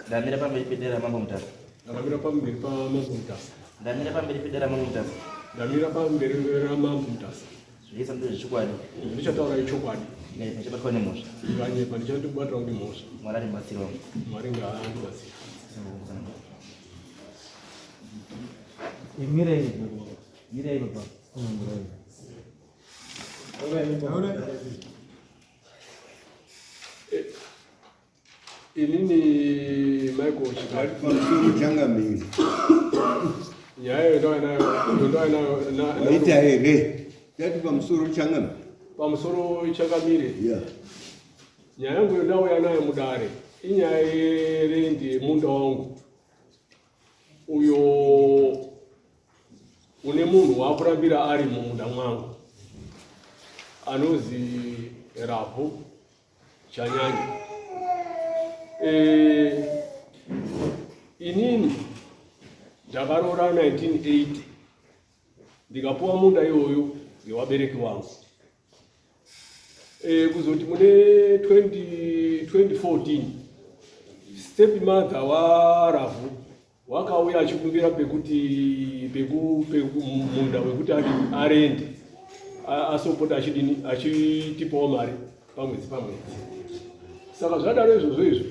Damira pambiri pedera mambo mutasa. Damira pambiri pa mambo mutasa. Damira pambiri pedera mambo mutasa. Damira pambiri pedera mambo mutasa. Zvisa ndo zvikwadi. Ndichataura ichokwadi. Ne pachabatwa nemusha. Nganye pandichatobata ndi musha. Mwari mbatsiro. Mwari ngaandibatsira. Mire baba. Inini Michael Chikari Mamsuru changamire. Nyayo ndo na Waita here. Yati pamsuru changamire. Pamsuru changamire. Yeah. Nyanyangu nawo yanayo mudare. Inyayere ndi munda wangu. Uyo une munhu wakurambira ari mumunda mwangu. Anozi Rapo Chanyanya. Inini ndakarora 1980 ndikapuwa munda iyoyo ngewabereki wangu. Kuzoti mune 2014 step mother wa Ravu wakauya achikumbira pekuti munda wekuti arende asopota achitipawo mari pamwedzi. Saka zvadaro izvozvo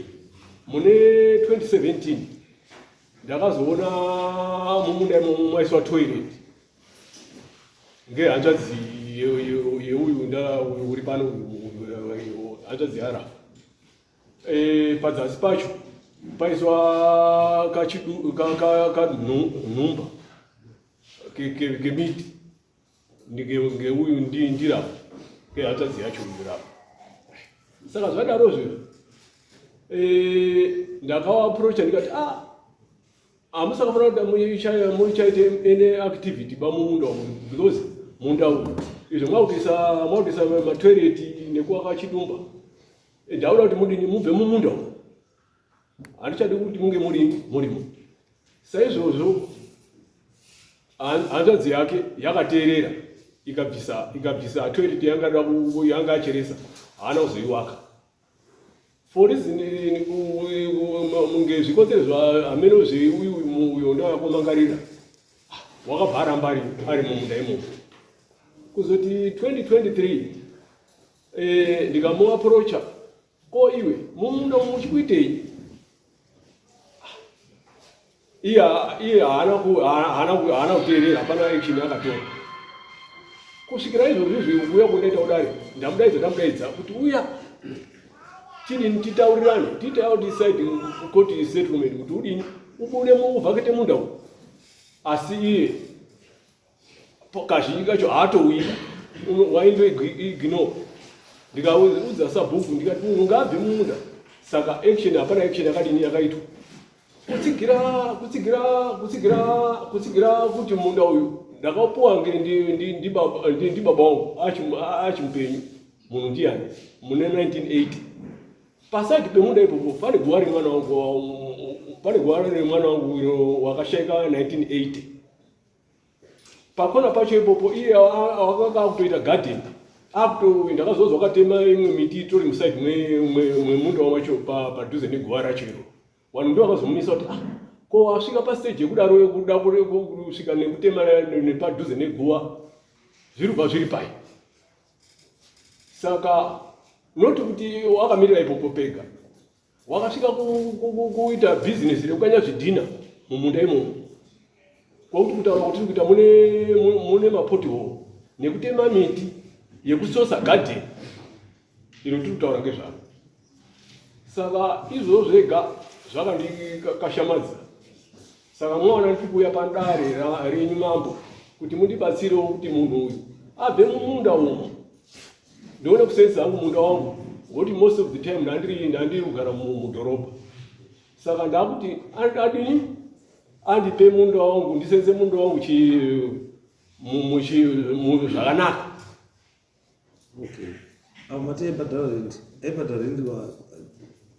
mune 2017 ndakazoona mumunda imomo maiswa toilet ngehanzvadzi yeuyu uri pano hanzvadzi yara. Padzasi pacho paiswa kanhumba kemiti ngeuyu ndirapo ngehanzvadzi yacho ndirapo. Saka zvadaro zviro ndakawaapproacha ndikati hamusakafanira kuti muchaite ene activity pamunda umu because munda umu izvo mwautisa matoireti nekuwaka chidumba ndauda kuti mudini mubve mumunda umu, handichadi kuti munge murimo. Saizvozvo hanzvadzi yake yakateerera ikabvisa toireti yanga acheresa haana kuzoiwaka for reason ngezvikonzero hameno zveuyo ndakakomangarira wakabva mbari ari mumunda imomo. Kuzoti 2023 ndikamuapproacha ko iwe mumunda muchikuitei, iye haana kuteerera, hapana action yakatora. Kusvikira izvozvo uya kundaita kudare ndamudaidza kuti uya titaurirane decide court settlement kuti udini ubude muvhakete munda uyu. Asi iye kazhinji kacho haatouya, waindoignore. Ndikaudza sabhuku ndikati ungabve mumunda. Saka hapana action yakadini yakaitwa kutsigira kuti munda uyu ndakapuwa ndi baba wangu achimupenyu munhu ndiyani mune 1980. Pasati pemunda ipopo pane guwa remwana wangu wakashaika 1980. Pakona pacho ipopo iye wakanga akutoita garden, ndakazozwa wakatema imwe miti tori muside mwemunda wacho padhuze neguwa racho iro. Vanhu ndo vakazomisa kuti ko asvika pastage yekudaro kuda kusvika nekutema nepadhuze neguwa zviribva zviri pai. Saka noti kuti wakamirira ipopo pega, wakasvika kuita bhizinesi rekukanya zvidhina mumunda imomo, kwakuti kutaura kuti kuita mune mapothole nekutema miti yekusosa garden, iro tiri kutaura ngezvaro. Saka izvozvo zvega zvakandikashamadza. Saka mwaona ndiri kuuya padare renyu mambo kuti mundibatsirewo kuti munhu uyu abve mumunda umu ndione kusenzesa hangu munda wangu, ngokuti most of the time ndandiri kugara mudhorobha. Saka ndakuti adini andipe munda wangu ndisenze munda wangu zvakanaka. Okay. Mati ebhadhara rendi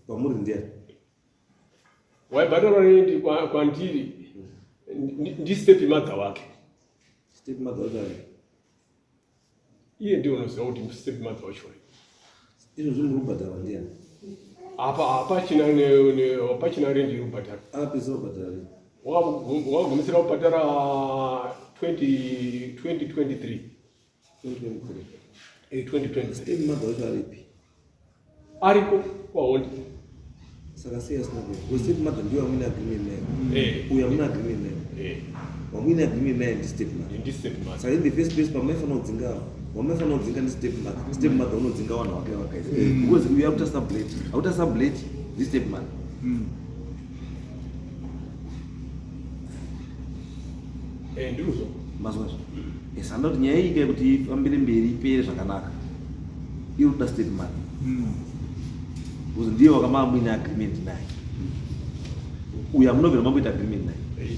kwamuri ndiani? Waibhadhara rendi kwandiri ndi step mother wake. step mother wacho iye ndio unoziva kuti step mother wacho izvo zvimurubhadhara ndiani apa hapachina renji irubhadhara apesa ubhadhara wakagumisira kubhadhara 2023 step mother wacho aripi ariko kwahondi saka sei asina kuti step mother ndiyo amuna agreement naye uyo amuna agreement naye wamuna agreement naye ndi step mother saka in the first place pamaifanira kudzinga wamaifanira kudzinga ndi step mother unodzinga vanhu vake vakaisa because uyo akuta sublet ndi step mother ndiruzo mazwazvo sanda kuti nyaya iyi kuti ifambire mberi ipere zvakanaka iri kuda step mother because ndiye wakamamwine agreement naye uyo amunobvera mamboita agreement naye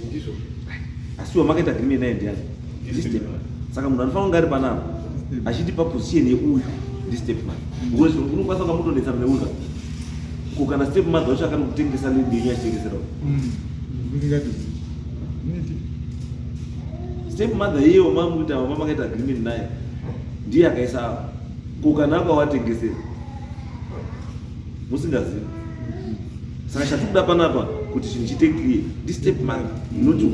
ndizvo asi wamakaita agreement naye ndiani ndi step mother saka munhu anofanira kunge ari panapa achitipa position yeuyu ndi step mother because unokwanisa ukamutondetsa neuza ko kana step mother wacho akanokutengesa lendenyu achitengesera step mother iye wamakaita agreement naye ndiye akaisa ko kana akawatengesera musingazivi saka chatikuda panapa kuti chinhu chiite clear ndi step mother inoti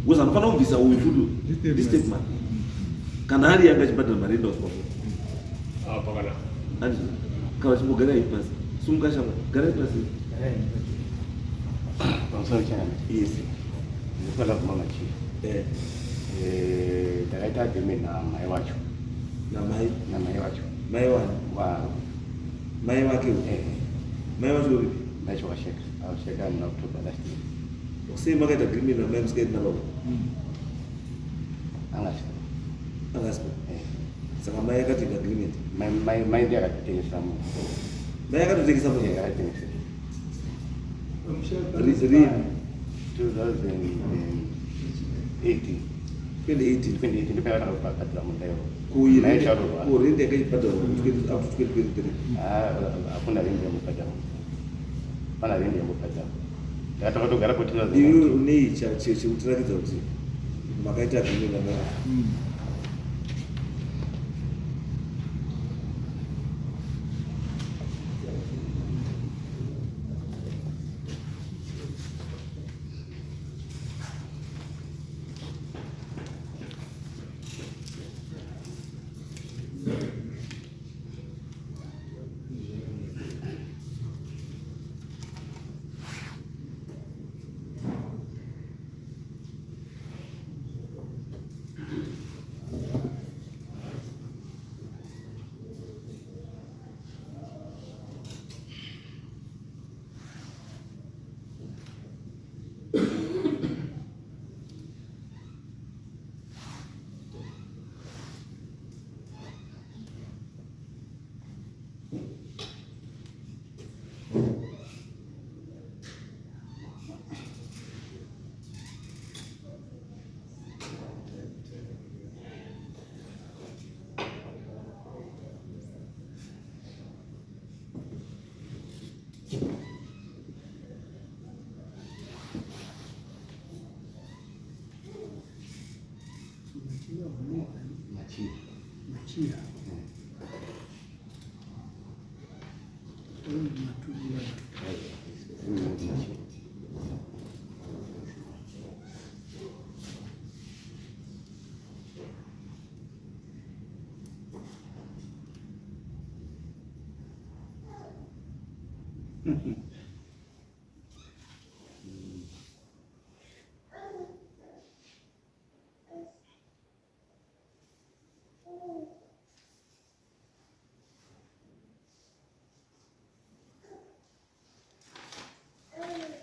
because anofanira kubvisa uyu futi ndi step mother kana ari yanga achibhadhara marenda pakanaka kana chimbogara ipasi sumukashama gara ipasi pamusoro chana yes ndinofanira kumama chii takaita agreement namai wacho namai wacho mai wani mai wake mai wacho uri macho washeka muna October last year sei makaita agreement namai musikaiti nababa angaspa saka mai akatenga agreement mai ndiye akatotengesa munhu mai akatotengesa munhu akatengesa rini 2018 ndipayana kubhadhara mundayo kurendi yakaibhadhara up to 2023 hakuna rendi yamubhadhara pana rendi yamubhadhara takatogara kuti iwe unei chekutirakidza kuti makaita agreement namai machia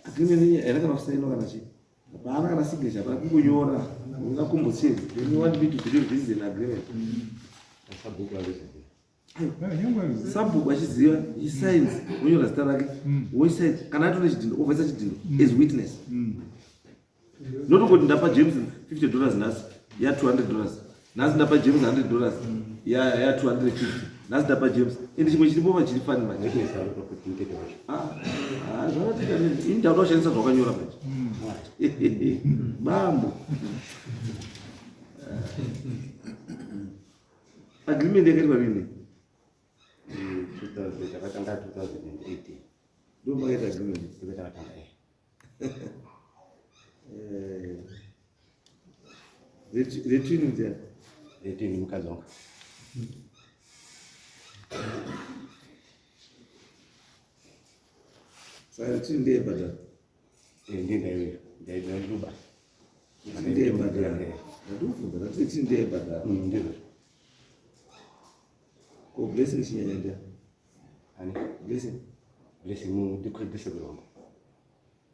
agreement yarakana kusainwa kana chii hapana kana signature hapana kungonyora ungakombochezi then you want me to believe this is an agreement sabhuku achiziva isigns wonyora zita rake woisign kana atone chidhino ovhaisa chidhino as witness notongoti ndapa James $50 nhasi ya $200 nhasi ndapa James $100 ya $250 nhasi ndapa James ende chimwe chiripo pachiri fani manje zvakatika ini ndauda kushandisa zvakanyora manje bambo Agreement yakaitwa rini? 2000 takatanga 2018. Ndio makaita agreement. Takatanga Retini ndio. Retini mkazonga. Sasa retini ndio bada. Ndio ndio nduba. Ndio bada. Ndio bada. Retini ndio bada. Ndio. Ko blessing shinya ndio. Ani blessing mu diko disebro.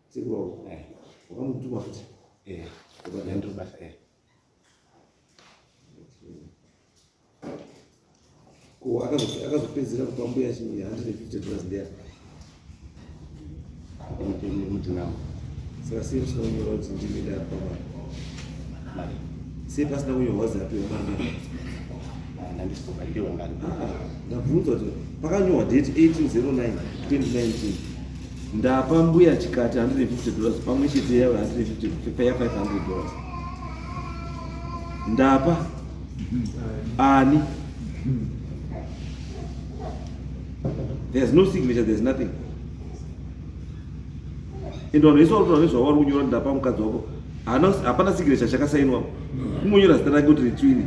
Siko. Kama mtu mafuta. Kwa ndio basi Kwa akazopezera kupambuya chini $150 ndia. Ndio mtu nao. Sasa sisi tunanyora ndimida hapa. Si pasi na huyo waza tu mama. Na ndiko ndio ngani. Na vunzo tu. Pakanywa date 1809 2019. Ndapambuya chikati $150 pamwe chete ya $500. Ndapa ani. There's no signature, there's nothing. Ndio hizo wao unyora ndapa mkazi wako. Hapana signature chakasainwa. Umunyora zita lake kuti twini.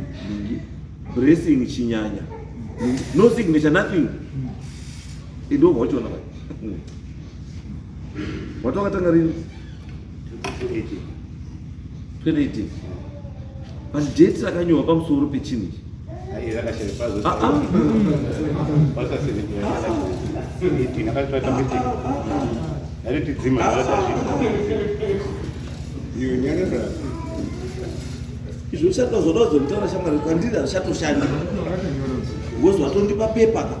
Blessing chinyanya. No signature, nothing. Ndio wacho na. Watu wakatanga rini? 2018. But date rakanyowa pamusoro pechini. Rakashiripazo. Pasa sisi ni nakatata miti. Ari tizima ndio Hiyo nyangara. Izvo chato ntaura shamwari kwandira zvatoshanda. Ngozi watondipa pepa ka.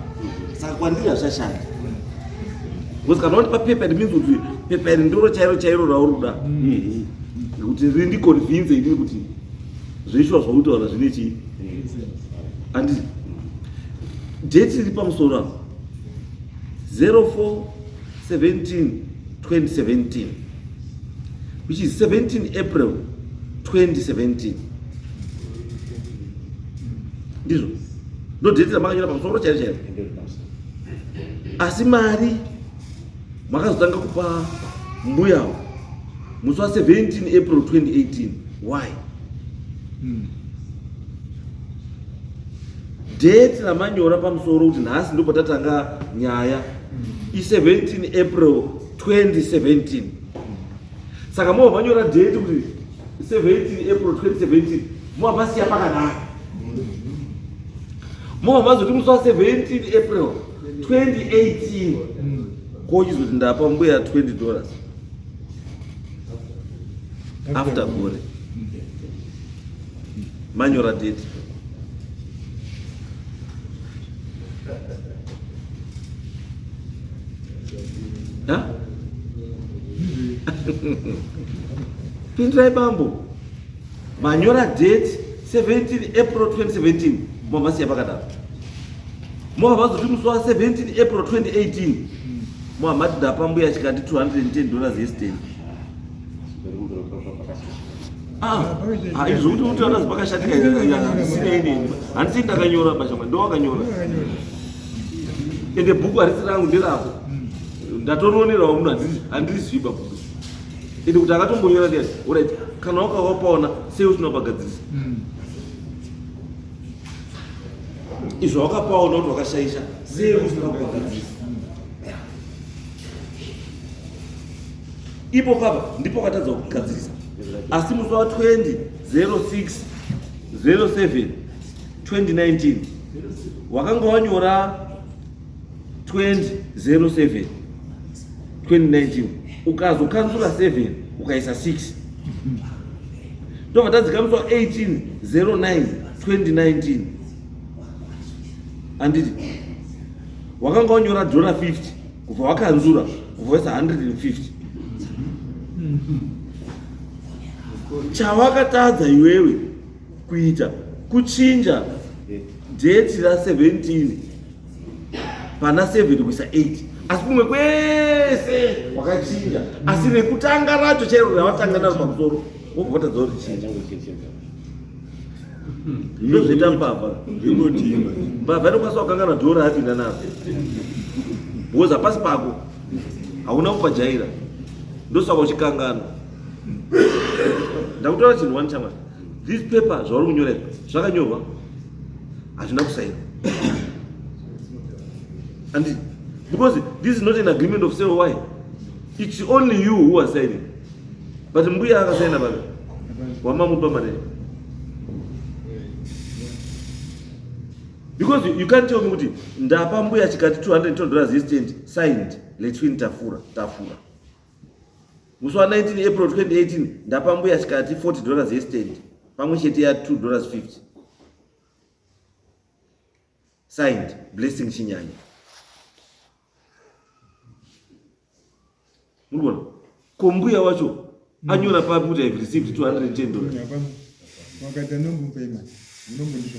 Saka kwandira zvashanda. Ngozi kana wandipa pepa it means kuti pepa iri ndiro chairo rauruda. Kuti rindi convince ini kuti zvishwa zvautaura zvine chii. And date iri pamusoro 04/17/2017, which is 17 April 2017. Ndizvo ndo date ramakanyora pamusoro chairo. Asi mari makazotanga kupa mbuya musi wa 17 April 2018. Why? Date ramanyora pamusoro kuti nhasi ndipo tatanga nyaya i17 April 2017. Saka mwa manyora date kuti 17 April 2017 mwa basi yapakanaka. Mwa mazoti musi wa 17 April 2018 kochizoti ndapa mbuya $20 after gore manyora date. Pindirai bambo manyora date 17 April 2017 mwamasiya pakadaro. Mwavazoti musi wa 17 April 2018 mwamati ndapambuya chikati $210 yesterday. Izvo kuti utaura zvapakashatika zvisina inini. Handisi ndakanyora bashama, ndo wakanyora. Ende bhuku harisi rangu nderako. Ndatononerawo munhu handirizviba bhuku. Ende kuti akatombonyora ndiyani, alright, kana wakapaona sei usina kupagadzirisa. Izvo wakapaona kuti wakashaisha sei usina kupagadzirisa. Ipo papa ndipo katadza kugadzirisa. Asi musi wa 20/07/2019 wakanga wanyora 20/07/2019 ukazokansula 7 ukaisa 6 ndobva tadzika musi wa 18/09/2019 anditi wakanga wanyora $50 kubva wakanzura kubva waisa $150. Chawakatadza iwewe kuita kuchinja date ra 17 pana 7 kuisa 8. Asi kumwe kwese wakachinja. Asi nekutanga racho chairo rawatanga naro pamusoro wobva watadza kuti chinja. Ndo zita mbava. Ndinotimba. Mbava inokwanisa kukangana dhora hapinda nazo. Boza pasi pako. Hauna kupajaira. Ndosaka uchikangana. Ndakutora chinhu wani chama. This paper zvauri kunyorera zvakanyorwa hazvina kusaina. And because this is not an agreement of sale, why? It's only you who are signing. But mbuya akasaina baba. Wamamupa mare. Because you can't tell me kuti ndapa mbuya chikati $210 exchange signed letwin tafura. Musi wa 19 April 2018 ndapa mbuya chikati $40 exchange pamwe chete ya $2.50 signed Blessing Chinyanya. Muribona kombuya wacho anyora papi kuti I've received $210. Wakati nombu payment. Nombu ndiko.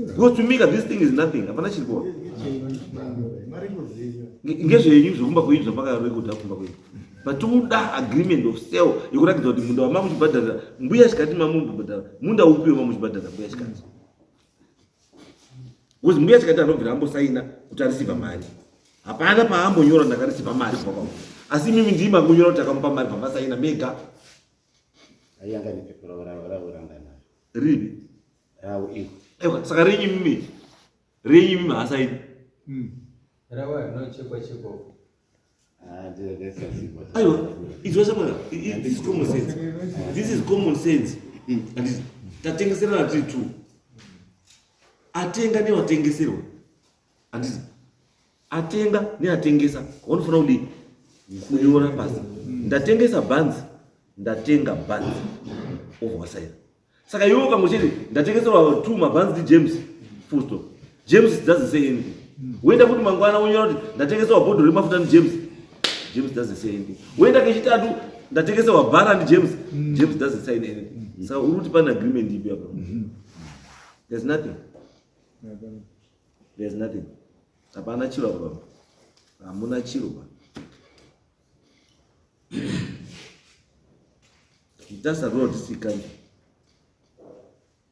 Because to me this thing is nothing. Hapana chilipo. Ngezve yenyu zvokumba kwenyu zvapaka record akumba kwenyu. But toda agreement of sale yokurakidza kuti munda wamamu chibhadhara mbuya chikati mamu chibhadhara munda upiwe mamu chibhadhara mbuya chikati. Because mbuya chikati anobvira ambosaina kuti arisiva mari. Hapana paambonyora ndakarisiva mari kwakao. Asi mimi ndima kunyora kuti akamupa mari pamasaina mega. Ayanga ni pepero urangana. Really? Rawo iko. Ewa saka renyu mimi hasaini. Rawa no cheko. Aiwa, it's what this is common sense. This is common sense. And tatengesera na tu. Atenga ni watengeserwa. And atenga ni atengesa. Unofuna uli kunyora pasi. Ndatengesa bands, ndatenga bands over wasai. Saka yoka muchiri ndatengeserwa 2 mabands di James full stop. James doesn't say anything. Wenda kuti mangwana unyora ndatengeserwa bodo remafuta ni James doesn't say anything. Wenda kechitatu ndatengeserwa bara ni James doesn't say anything. So uruti pana agreement ipi hapa. There's nothing. There's nothing. Hapana chilo baba. Hamuna chilo baba. That's a road sikani.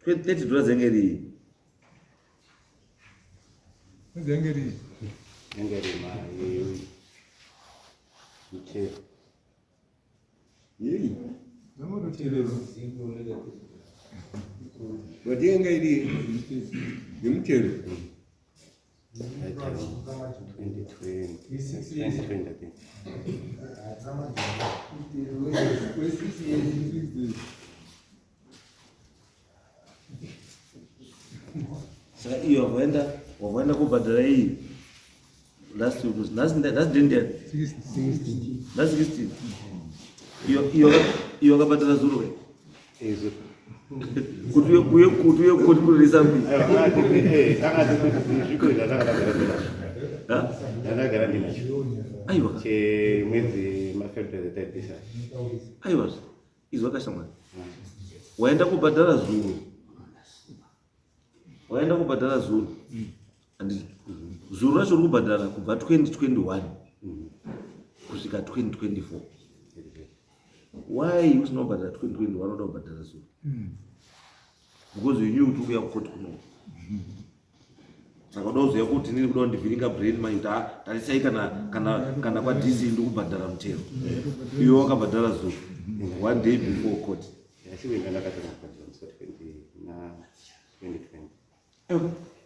$30 zengeri. Zengeri. Zengeri ma iche. Yei. Namodo tirero. Wajenga ili yumtero. 2020 I think. Saka iyo wavaenda kubhadhara hii last week that's Indian 16. that's 16 iyo kabhadhara zuru Ezo. kutuye kurisa mbi Ndagara ndinacho. aiwa Che mwezi mafebruary the 30th. aiwa izwa kashamwa waenda kubhadhara zuru and zuru racho uri kubhadhara kubva 2021 kusvika 2024 why usina kubhadhara 2021 unoda kubhadhara zuru because you knew kuti uya kukoti kuno saka uda kuziva kuti ndiri kuda kundivhiringa brain mind tarisai kana kwa DC ndi kubhadhara mutero iwe wakabhadhara zuru one day before court.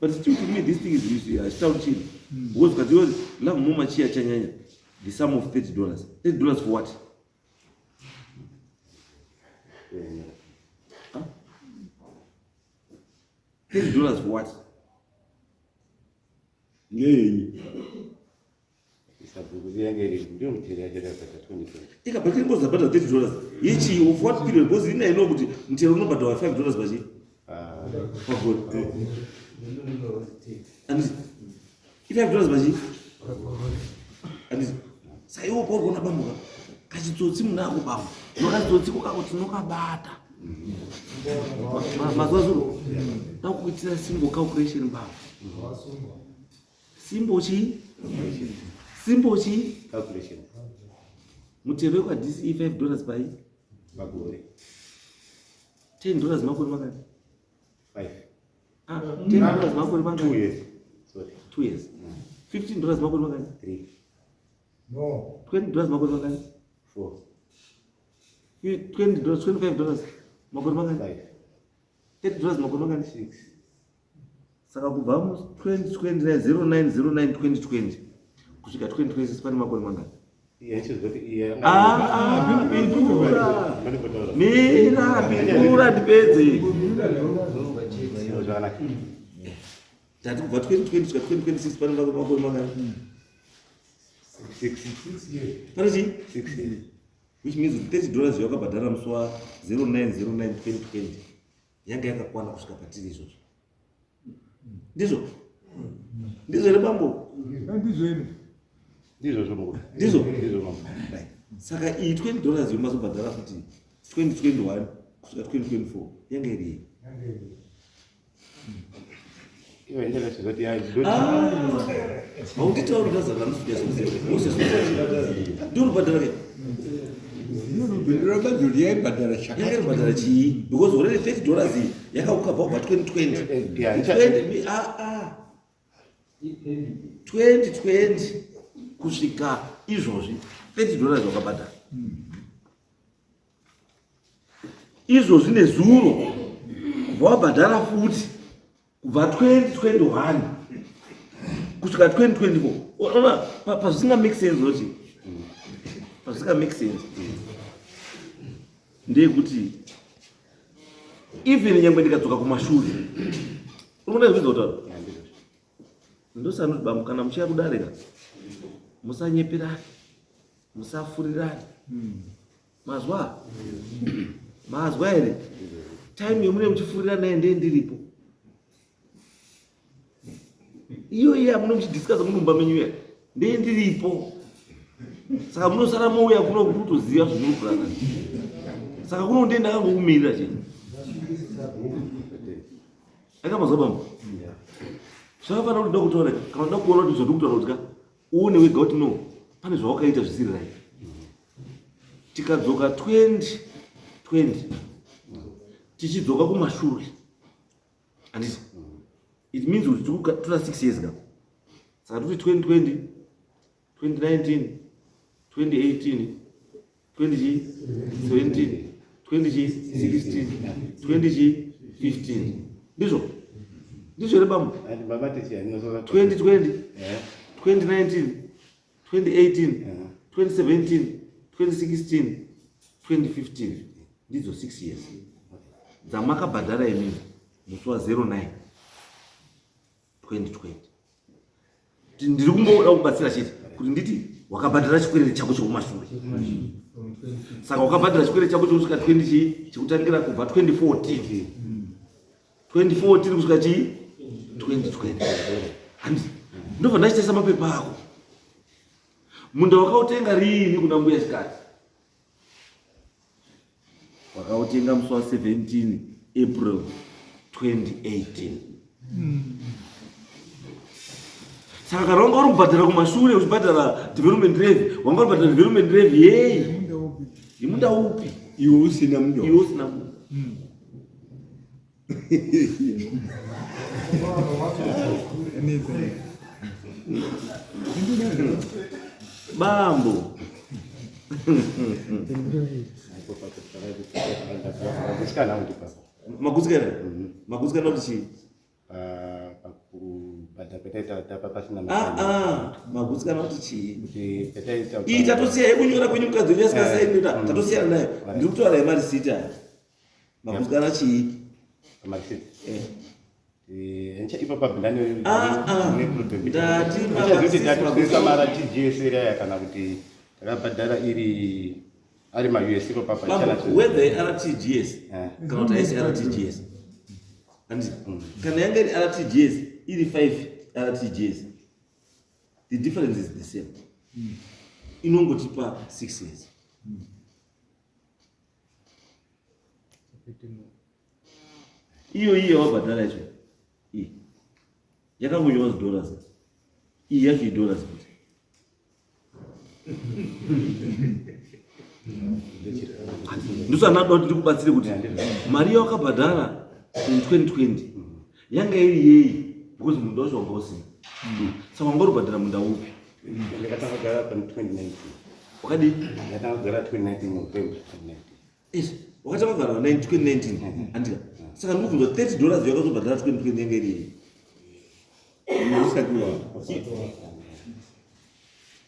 But still to me this thing is usually still cheap. Because because love mama chia chanyanya the sum of $30. $30 for what? Huh? $30 for what? Yei. Isabu zengeri ndio mtira jera kata 2020. Ika but it was about $30. Each of what period because ina ino kuti mtero no bado $5 baji. For good. And if $5 baji. And sayo kwa gona bamuka. Kachitsotsi munako bamo. Nokachitsotsi kokati nokabata. Mazwazuru. Takuitira simple calculation bamo. Simple Calculation. Mutero kwa DC $5 pai. Magore. $10 makuru makati. $10 makore mangani? 2 years. Sorry. 2 years. $15 makore mangani? 3. No. $20 makore mangani? 4. $20, $25 makore mangani? 5. $30 makore mangani? 6. Saka kubva mu 2020 09/09/2020 kusvika 2026 pane makore mangani? Mira ndipedze. Tati kubva 2020 kusvika 2026 pane makore mangani? 6 Pane chi? 6 years. Which means $30 yakabhadhara musi wa 09/09/2020 yanga yakakwana kusvika patiri izvozvo. Ndizvo here bambo? Ndizvo. Saka iyi $20 yomazobhadhara futi 2021 kusvika 2024 yanga iri haunditauri ndazana ndinobhadhara ke Ndinobhadhara yaibhadhara chakati. yanga iribhadhara chii? Because already $30 yakakubva kubva 2020 2020 kusvika izvozvi $30 wakabhadhara. Izvozvi nezuro kubva wabhadhara futi kubva 2021 kusvika 2024. Unaona pazvisinga make sense zoti. Pazvisinga make sense. Ndeyekuti even nyangwe ndikadzoka kumashure unoona izvi zvotaura ndosanoti bambo kana muchiya kudarika musanyeperani musafurirani mazwa here time yomune muchifurirana naye ndee ndiripo iyo hamune muchidiscussa munomba menyu ya ndee ndiripo saka munosara mouya kuno kutoziva zvinokurana saka kuno ndee ndakangokumirira cheni akamazwa bambo zvakafanira kuti ndakutaura kana nda kuona kuti zvandikutaura kuti uone wega kuti no pane zvawakaita zvisiri right. Tikadzoka 2020 tichidzoka kumashure handiti it means kuti tora 6 years ka saka tuti 2020 2019 2018 2017 2016 2015 ndizvo here bambo 2020 2019 2018 2017 2016 2015 ndidzo 6 years dzamakabhadhara imini musi wa 09 2020 ndiri kungoda kubatsira chete kuti nditi wakabhadhara chikwerere chako chekumashure saka wakabhadhara chikwerere chako chekusvika 20 chekutangira kubva 2014 kusvika chii 2020 handi ndobva ndachitesa mapepa ako munda wakautenga rini kuna mbuya chikati wakautenga musi wa 17 April 2018 saka kana wanga uri kubhadhara kumashure uchibhadhara development levy wanga uri kubhadhara development levy yei imunda upi Iwe usina mundo. Bambo. Maguzikana kuti chii? Maguzikana kuti chii? Iyi tatosiya yekunyora kwenyu mukadzi wenyu asikasainira tatosiyana nayo. Ndiri kutaura yemarisiti aya. Maguzikana chii? Ndatisamara TGS kana kuti takabhadhara iri ari ma-US whether RTGS kana kuti haisi RTGS kana yanga iri RTGS iri 5 RTGS the difference is the same inongotipa 6 years iyo wabhadhara yacho iyi yakangonyora $, iyi yacho $. Ndosana kuti ndikubatsire kuti mari yawakabhadhara in 2020 yanga iri yei because mundu wacho wangosina saka wangori kubhadhara munda upi ndakatanga kugara pa 2019 wakadi ndakatanga kugara 2019 November 2019 wakatanga kugara 2019 andika saka ndikubvunza $30 yakazobhadhara 2020 yanga iri yei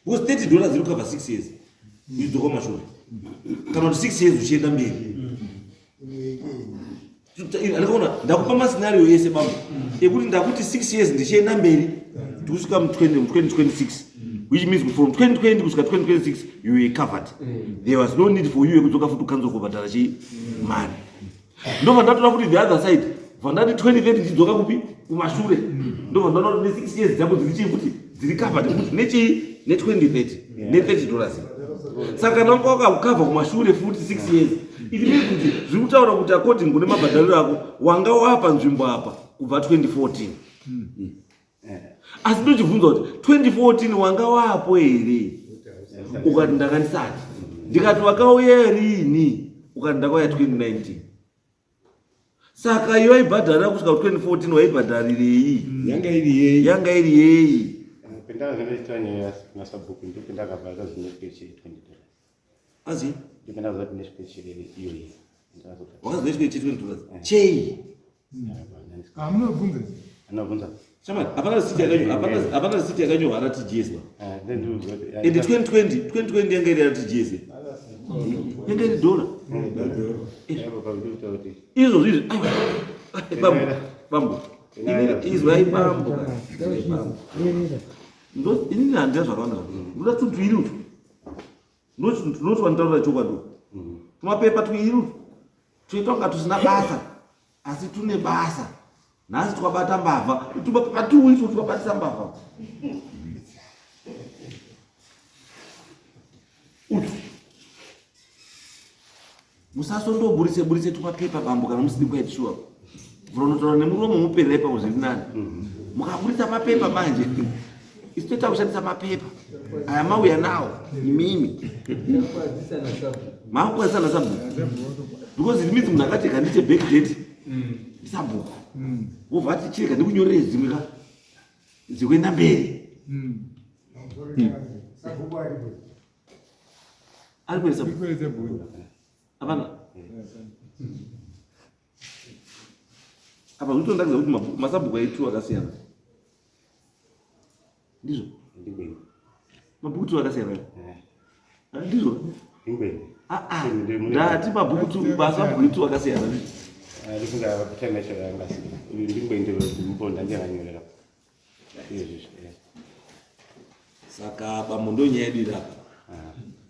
because $30 ziri cover 6 years idzoka mashure kana kuti 6 years uchienda mberi andikaona ndakupa mascenario yese bambo ekuti ndakuti 6 years ndichienda mberi tikusvika mu2026 which means from 2020 kusvika 2026 you were covered there was no need for you yekudzoka futi ukanzo kubhadhara chimari ndobva ndatora futi the other side vandati 2030 tidzoka kupi kumashure ndobva ndaona kuti 6 years dzako dziri chii futi dziri covered futi nechii ne2030 ne$30 saka kana wanga wakakava kumashure futi 6 years it means kuti zviri kutaura kuti according kune mabhadhariro ako wanga wapa nzvimbo apa kubva 2014 asi ndochibvunza kuti 2014 wanga wapo here ukati ndakandisati ndikati wakauya rini ukati ndakauya 2019 saka iyo waibhadharira kusvika 2014 waibhadharirei yanga iri yei pendakazvinoitanya nasabhuku ndopendakabva zvinopechi $20 azi ndopendakazati nespechi iyoyi wakazoispechi $20 chei amunobvunza anobvunza shamani hapana risiti yakanyorwa RTGS ende 2020 yanga iri RTGS yanga iri dola izvozvo bambo izwai bambo inini handina zvakawanda ndoda tutuiri utu ndoti vanditaurira chokwadi tumapepa tuiri utu toita kunga tusina basa asi tune basa nhasi twabata mbavha patuiso twabatisa mbavha utu musasondoburise tumapepa bambo kana musiri quite sure vuronotaura nemuromo muperere pamo zviri nani mukaburisa mapepa manje isi toita kushandisa mapepa aya mauya nawo imimi makukwazisa nasabhuku because it means munhu akati kandiche backdate isabhuku wobva ati chireka ndikunyorere dzimwe ka dzikuenda mberi ari kuenda sabhuku hapana apa zvitondakidza kuti masabhuku aitu akasiyana ndizvo mabhuku tu akasiyana ndizvo ndati mabhuku tu masabhuku tu akasiyana ndifunga kutemesho yangasi ndingwendero mponda ndiyanganyorera saka bamundo nyaya yedu irapa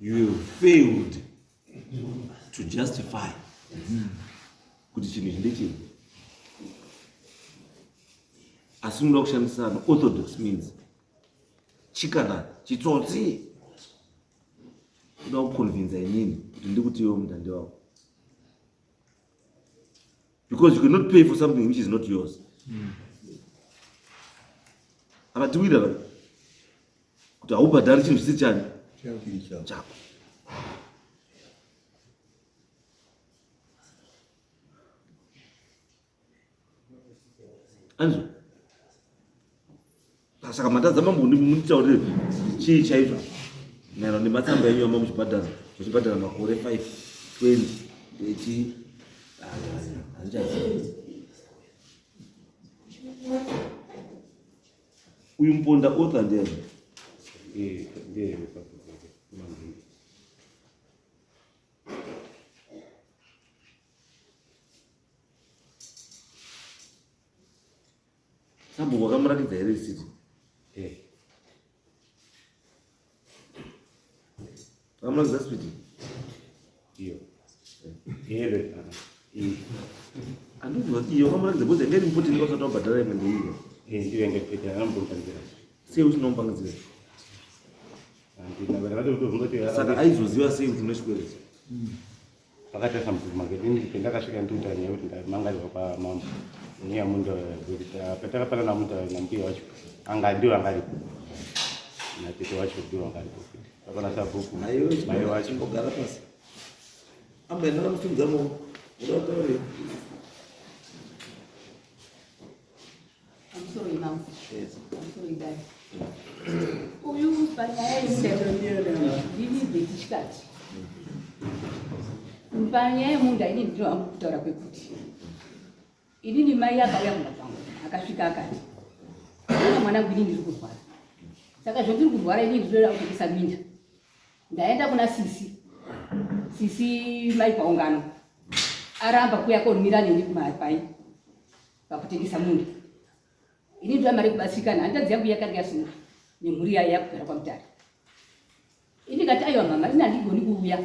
you failed to justify kuti chinhu ichi ndechini asi unoda kushandisa orthodox means chikana chitsotsi unoda kuconvinza inini kuti ndikuti iwe mudhande wako because you cannot pay for something which is not yours akatiwira kuti haubhadhari chinhu chisi chani chako anzwa saka matadzama munditaurire chii chaizvo maererano nematsamba enyu yama muchibhadhara makore 5 20 echi handichazivi uyu muponda author ndiani sabhuku wakamurakidza here risiti wakamurakidza spiti iyo andizva iyo wakamurakidza bcause yange iri mupoti ndikasati wabhadhara imwe ndeiyo ndiwenge pete anambotanzira sei uchinomupangidzira saka aizoziva sei kuti unechikwereti pakatesa muzvimaketi pendakasvika ndikuita nyaya kuti ndamangarirwa kwamambo nyaya munda patakapana namunda nambuya wacho anga ndiwo angaripo natete wacho ndiwo angaripo pakona sabhuku mai wacho ogara pasi ambaenara musundzamo udautaure mama. Uyu panyaya ndini betishikati. Panyaya munda ini ndiro amukutaura kwekuti. Ini ni mai akauya kumabvangu akasvika akati. Mwana wangu ini ndiri kurwara. Saka zvondiri kurwara ini ndinoda kutengesa minda. Ndaenda kuna sisi mai paungano. Aramba kuya konimira neni kumapai pakutengesa munda. Ini ndiro mari kubatsirikana hanzvadzi yangu yakanga yasunga nemhuri yayo yakugara kwaMutare. Ini ndikati aiwa mama ini handigoni kuuya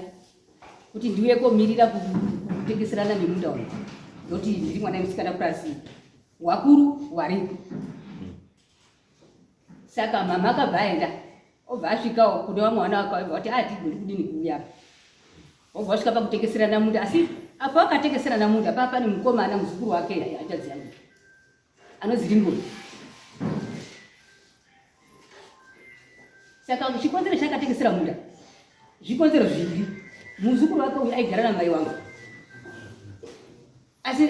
kuti ndiuye komirira kutengeserana nemunda wangu ndokuti ndiri mwana musikana kurasi wakuru waripo. Saka mama akabva aenda obva asvikawo kune vamwe vana vakaibva kuti hatigoni kudini kuuya. Obva asvika pakutengeserana munda asi apo akatengeserana munda papa pane mukomana muzukuru wake hanzvadzi yangu anonzi Ringoni. Saka chikonzero chakatengesera munda zvikonzero zviviri. Muzukuru wake uyu aigara namai wangu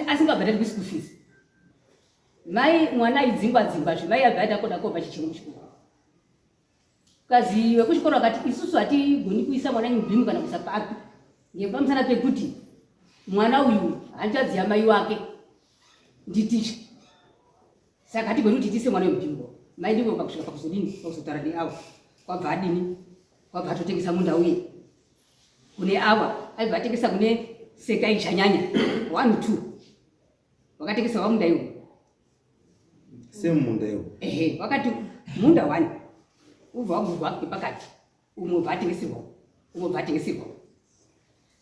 asingabhadhari school fees. Mai mwana aidzingwa zvimai abva aita koda kopa chichiro kuchikoro. Kazi wekuchikoro akati isusu hatigoni kuisa mwana mubhimu kana kuisa papi ngepamusana pekuti mwana uyu hanzvadzi yamai wake nditicha. Saka hatigoni kuti tiise mwana mubhimu. Mai ndiko pakusvika pakuzodini pakuzotaura neavo kwabva adini kwabva atotengesa munda uye kune awa aibva atengesa kune Sekai Chanyanya 1 2 wakatengesa wamunda iwo same munda iwo wakati munda 1 ubva wagurwa pakati umwe ubva atengeserwa.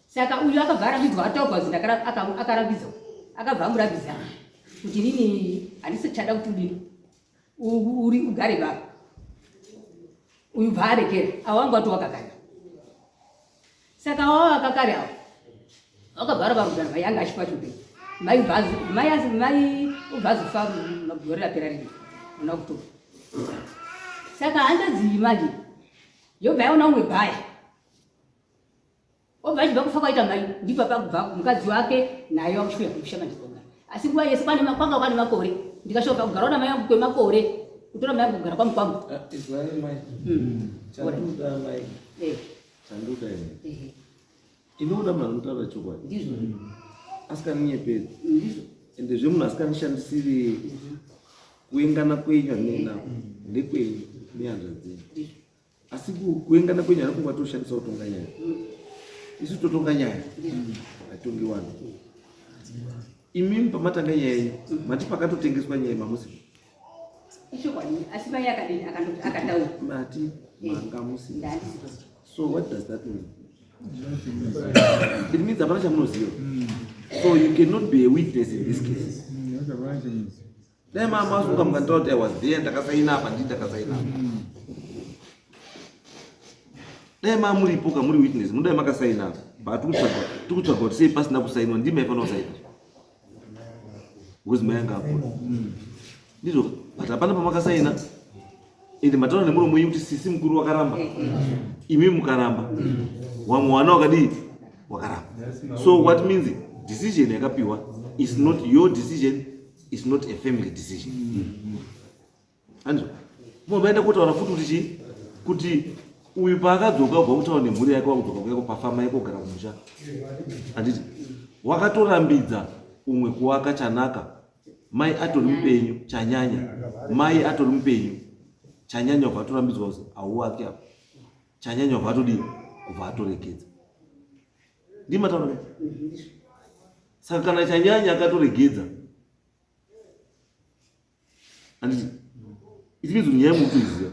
Saka uyu akabva arambidzwa atauka kuti akarambidzwa akabva amurambidza kuti nini handisichada kuti udini uri ugare baba. Uyu bva arekera awangu ati wakagara. Saka wao akakare awo akabvara parugano mai anga achipatupe mai ubva azofa magore rapera rino muna Oktoba. Saka hanzvadzi manje yobva yaona umwe bhaya obva achibva kufa kwaita mai ndipo pakubva mukadzi wake naye wakushuya kumusha mandizonga. Asi nguva yese kwanga kwane makore ndikashoka kugarawo namai wangu kwemakore kutora mai wangu kugara kwamukwangu. Izwai mai chanduda mai chanduda ine inoda mwana mutaura chokwadi ndizvo asikaninyepedzo ende zvemunhu asikanishandisiri kuengana kwenyu anena ndekwenyu nehanzvadzini asi kuengana kwenyu ari kunga toshandisa kutonga nyaya isu totonga nyaya hatongi wanhu imimi pamatanga nyaya yenyu mati pakatotengeswa nyaya mamusi ichokwadi asi mai akadini akataura mati manga musi. So what does that mean? It means apana chamunoziva. So you cannot be a witness in this case. Dai mama asunga mukataura I was there ndakasaina apa ndii ndakasaina apa. Dai mama muripo kamuri witness mudai makasaina apa. Patukutsvaga kuti sei pasina kusainwa ndimi maifanira kusaina. Because mayanga akona. Ndizvo but hapana pamakasaina. Ende mataura nemuromo wenyu kuti sisi mukuru wakaramba. Imi mukaramba. Wamwe wana wakadii wakaramba. So what means decision yakapiwa is not your decision, is not a family decision. Anzo mubaenda kutaura futi kuti uyu paakadzoka ubva kutaura nemhuri yake wakudzoka kuyako pafama yako kugara kumusha. Anditi wakatorambidza umwe kuwaka chanaka. Mai atori mupenyu chanyanya. Mai atori mupenyu chanyanya ubva atorambidzwa kuti auwake apo. Chanyanya ubva atodii ubva atoregedza. Ndimataura saka kana chanyanya akatoregedza anditi it means nyaya mukuiziva.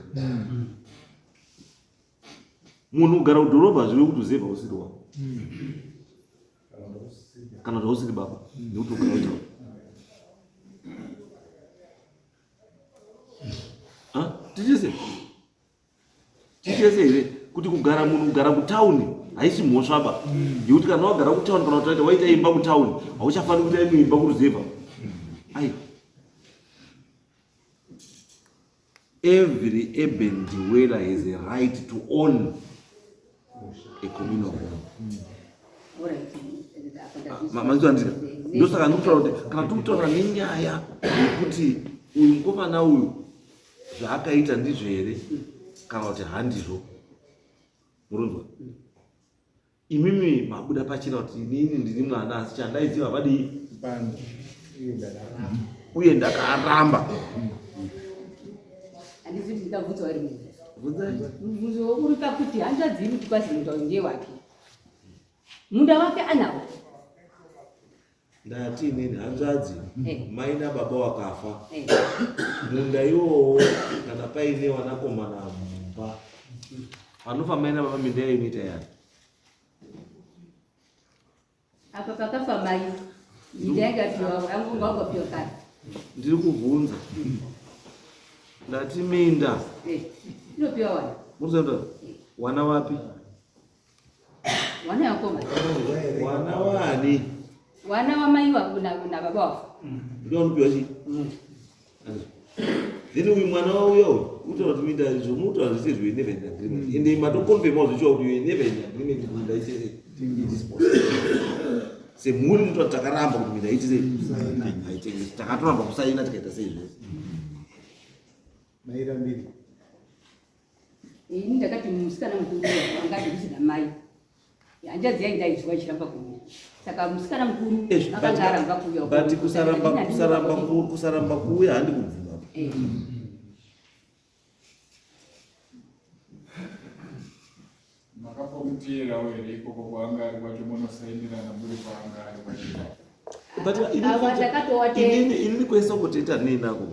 Munhu kugara kudhorobha zvive kutoziva usiri wako kana kuti usiri baba nekuti ugara utaura. Tichese here kuti kugara munhu kugara kutauni haisi mhosvaba yekuti kana wagara kutauni kana kuti waita imba kutauni hauchafaniri kuita imwe imba kuruzevha. Ai every urban dweller has a right to own a communal home. Manzwa ndizvo ndosaka ndikutaura kuti kana tikutaura nenyaya yekuti uyu mukomana uyu zvaakaita ndizvo here kana kuti handizvo. Muronzwa, imimi mabuda pachina kuti inini ndiri mwana asi chandaiziva vadii uye ndakaramba. Handisi ndikabvunzwa iri mubvunzo uri pakuti hanzvadzii kuti kwazi munda uyu ndiye wake, munda wake anawo. Ndati inini hanzvadzi mai nababa wakafa, munda iwowo kana paine wanakomana mumba panofa mai nababa minda inoita yani. Apa pakafa mai minda yangapiwa yangu wangapiwa kare. Ndiri kubvunza ndati minda inopiwa wana. Murizenda wana wapi? Wana yakomana. Wana wani? Wana wa mai wangu na baba wafu. Ndio unopiwa chi? Then uyu mwana wauyo utaura kuti minda izvo mutaura zvese zviwe never in agreement ende matokonfirma zvichiwa kuti iwe never in agreement minda isese it is possible. Semhuri ndoti takaramba kuti minda itise haitengesi, takatoramba kusaina tikaita sei zvese. Maira mbiri. Ini ndakati musikana mukuru angati ndisina mai. Hanzvadzi yangu ndaizwa ichiramba kuuya. Saka musikana mukuru akanga aramba kuuya. But kusaramba kuuya handi kubvuma. Makapomutira wele ikoko kwanga ari kwacho munosaindirana muri kwanga ari kwacho. Inini kwese kutoita nei nako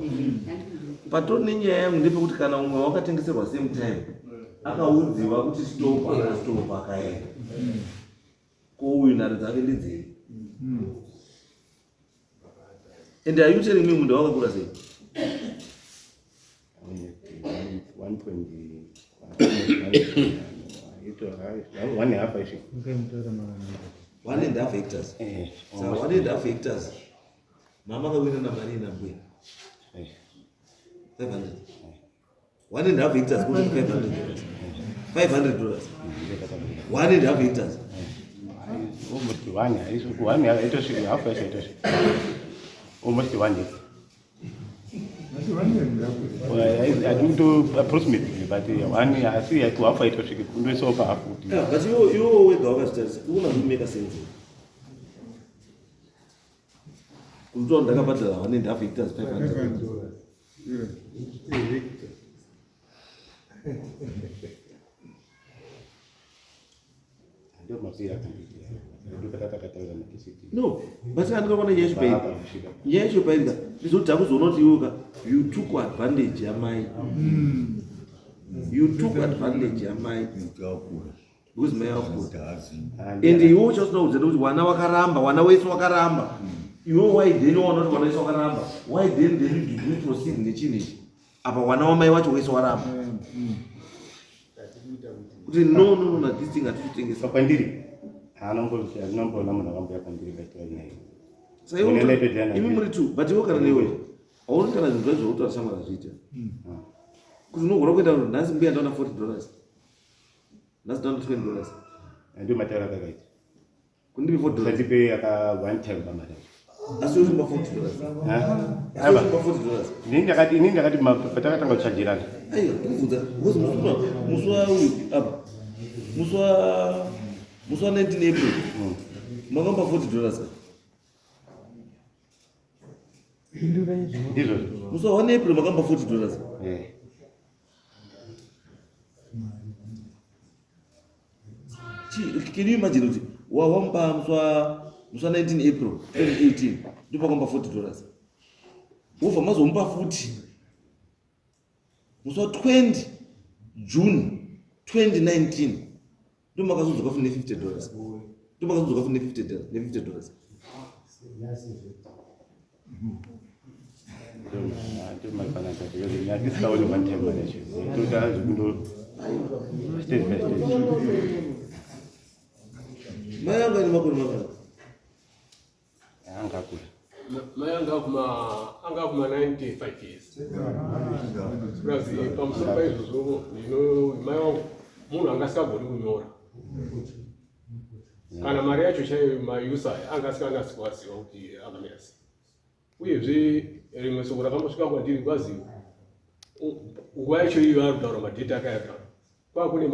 patori nenyaya yangu ndepekuti kana umwe wakatengeserwa same time akaudziwa kuti stop akastop akaenda ko uyu nhare dzake ndedzei. And are you telling me munda wakakura sei? 1.5 hectares. So 1.5 hectares. Mama kawina na mari na mbuya. 500. 1.5 hectares kwa $500. $1.5 hectares. Almost 1 year. It's 1 year. It was half a year. Almost 1 year. Well, I do to approximately, but 1 year. I see I to half a year. We so far. Yeah, but you with the investors, you want to make a sense. You don't think about the 1.5 hectares, $500. No, but I'm going to yes pay. Yes, you pay. This is not you took advantage, you took advantage, who's my output. And you just know that one hour caramba, 1 hour is wakaramba. You know why they don't want to wakaramba? Why didn't they proceed in the chinish? About 1 hour, my watch was waramba. No, this thing at shooting is Pandiri. I don't know if number of Pandiri. So you remember too, but you can anyway. All kind of dress or some other region. Could no work down, doesn't be $40. That's done $20. I do my therapy. Couldn't be $40. Let me pay at $110. That's using $40. $40. Ninja got my patata or Chajiran. Was Muswa 19 April. Magamba $40. Muswa 1 April magamba $40. Yeah. Can you imagine it? Wawamba Muswa 19 April 2018. Do magamba $40. Ufa mazomba futhi. Muswa 20 June 2019. Do makazuzuka fune $50. Do makazuzuka fune $50. I do my financial because I just only 110 managers. 2000 state by state. Mayanga ni makuru makuru. Angakula. Mayanga kuma 95 years. Because pamusaba izuzo, mayanga munhu angasagoni kunyora. Kana mari yacho chaiyo mayusa angasikwaziwa kuti akamira sei. Uyezve rimwe soko rakambosvika kwandiri kwazi nguva yacho iyo ari kutaura madheti akayataura kwakune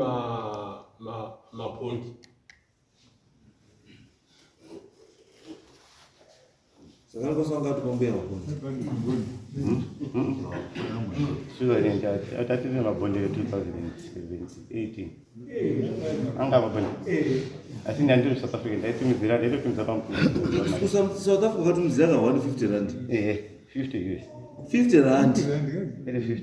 mabhondi saka ngosanga tukombeya mabhondi Switzerland atatine mabhondi 2018 anga mabhondi asi ndandiri South Africa ndaitumizira ndaitopinza pamukuzi South Africa katumizira ka 150 rand 50 US 50 rand 50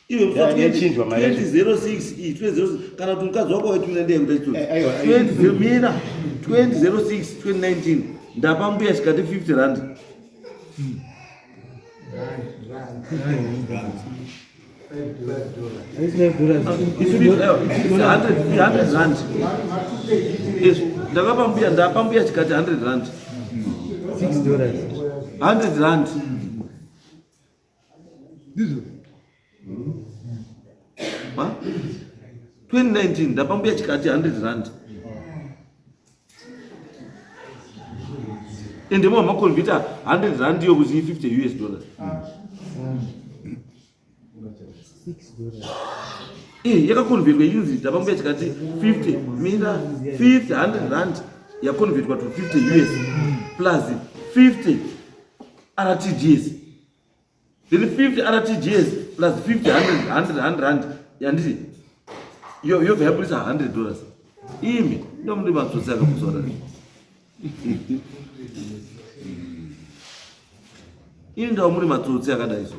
iwe yachinjwa mari 2006 2006 kana kuti mukadzi wako waitumira ndeye kuti achitoti aiwa 2006 2019 ndapambuya chikati 50 rand $100 rand. Yes, ndapambuya chikati $100 rand. $6. $100 rand. Huh? 2019 ndapambuya chikati $100 rand. Ende mwa makonvita $100 rand yo kuti $50 US. Yakakonvertwa yinzi ndapambuya chikati 50 mina 100 rand yakonvertwa to 50 US plus 50 RTGS. Then 50 RTGS plus 50 100 rand yanditi yo vayapurisa $100. Imi ndo muri matsotsi akapusora. Ini ndo muri matsotsi akadai so.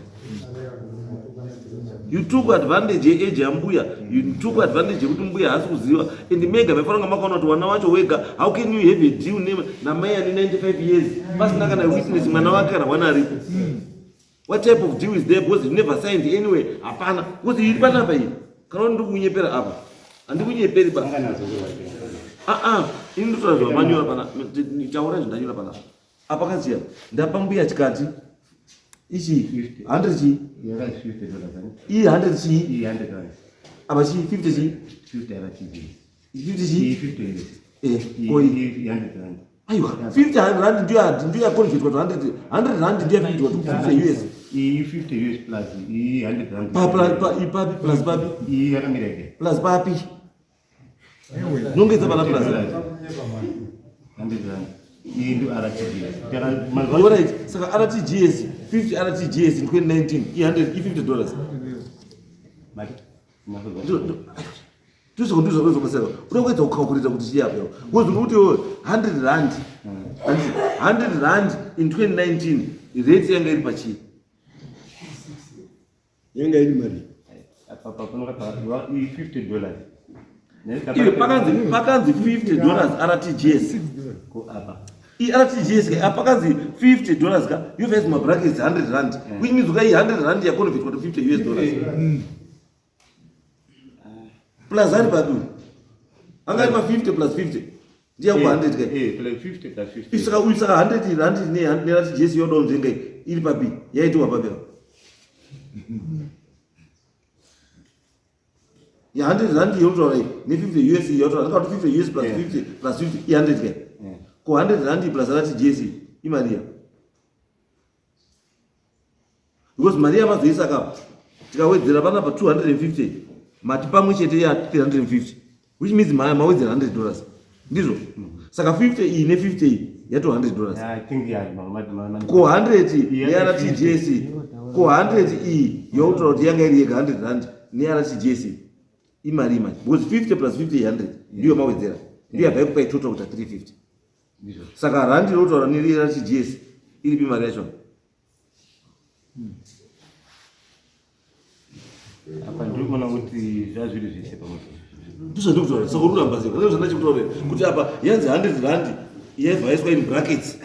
You took advantage age yambuya. You took advantage yekuti mbuya hasi kuziva. And mega mefananga makaona kuti wana wacho wega. How can you have a deal na mai ane 95 years? Pasina kana witness mwana wake kana wana aripo. What type of deal is there? Because you never signed anyway. Hapana. Because iri panapa iyi. Kana ndikunyepera apa. Andikunyeperi pa. Ini ndotozwa manyora pana. Chaura ndanyora pana. Apa kaziya. Ndapambuya chikati. Ichi 100 chi. $50. I 100 chi. $100. Aba chi 50 chi. 50 RTGS. 50 chi. 50 Koi $100 rand. Aywa 50 rand ndio ya convert kwa 100 rand ndio ya 50 US. 50 US plus 100 rand. Papi plus papi. Yakamireke. Plus papi. Nongeza bana plus. 100 rand. Into RTGS. Alright. Saka RTGS 50 RTGS in 2019 $150. Mati. Tuzo kwezobaseka. Unokwedza kucalculate kuti chiyapo. Ngozi ukuthi 100 rand. 100 rand in 2019 rate yanga iri pachi. Yanga iri mari. Apa panokataura $50. Iwe pakanzi $50 RTGS. Ko apa. RTGS apakanzi $50 ka you face my brackets 100 rand. Which means ukai 100 rand ya convert to $50 plus ari papi. Anga ma 50 plus 50. Ndia ku 100 ka. Plus 50 plus 50. Isaka 100 rand ne RTGS yodo nzengai iri papi. Yaitwa papi. Ya 100 rand yodo ni 50 US yodo. Anga 50 US plus 50 plus 50 100 ka. Ko 100 rand plus RTGS imaria. Because Maria mazoisa ka tikawedzera pana pa 250 mati pamwe chete ya 350 which means mawedzera $100 ndizvo saka 50 iyi ne 50 yato $100. I think ko 100 ya RTGS ko 100 iyi yotaura kuti yanga iri yega 100 rand ne RTGS imari because 50 plus 50 100 ndiyo mawedzera ndiyo yabva kupai total kuta 350. Saka rand rotaura ne RTGS iri pimari yacho. apa ndikuona kuti zvazviri zvese pamwe ndizvo ndikutaura saka urambazika ndizvo ndachikutaura kuti apa yanzi 100 rand yavhaiswa in brackets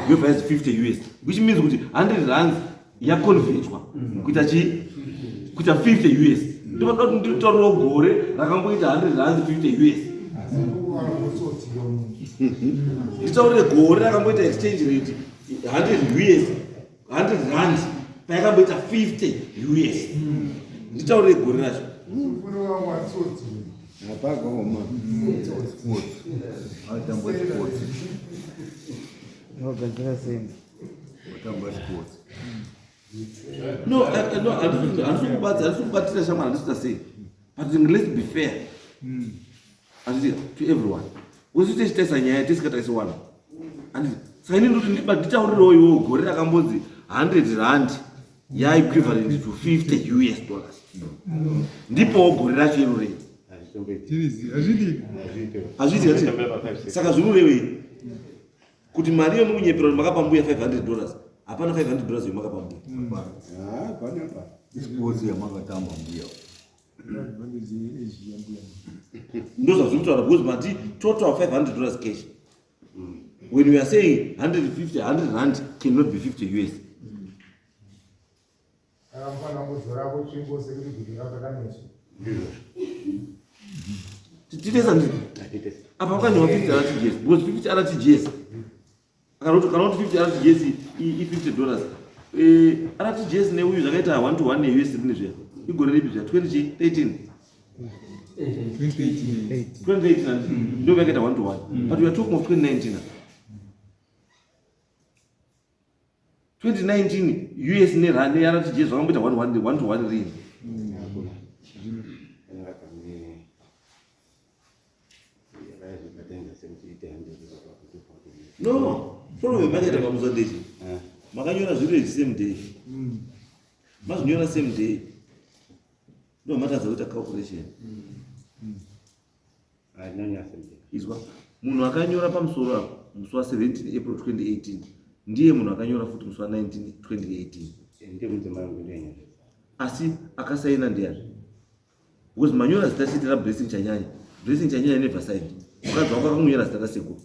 yovhaisa 50 US which means kuti 100 rand yakonvertwa kuita 50 US. Ndinoda nditaura gore rakamboita 100 rand 50 US. Nditaure gore rakamboita exchange rate 100 US 100 rand payakamboita 50 US. Nditaure gore racho. Hapana ngoma. Atambo sports. No, bendera same. Atambo sports. No, handisikubatira shamwari handisita sei. But let's be fair. Handiti to everyone. Usite chitaisa nyaya tisikataisi wana. Handiti saka ini ndoti nditaurirewo iwo gore rakambonzi 100 rand equivalent to $50. Ndipo gore racho irorei. Hazviti. Saka zvinorevei kuti mari yomukunyepera makapambuya $500 hapana $500 yomakapambuya. Sports yamakatamba mbuya. Ndo zvazvinotaura because mati total $500 cash. When we are saying 100 rand cannot be $50. Titesa ndi apa pakanyorwa $50 because $50 kana kuti $50 $50 RTGS neuyu zvakaita 1-to-1 neUS zvinezve igore ripi zva 2018 ndio vakaita 1-to-1 but we are talking of 2019 now. 2019 US nerand RTGS zvakamboita 1-to-1 rini. No, problem makaita pamuzondechi makanyora zviro same day. Mazvinyora same day ndo matadza kuita calculation. Izwa munhu akanyora pamusoro apo musi wa 17 April 2018 ndiye munhu akanyora futi musi wa 19 2018 asi akasaina ndiani because manyora zita chiti Blessing Chanyanya never signed. Mukadzi wako akamunyora zita rasekuru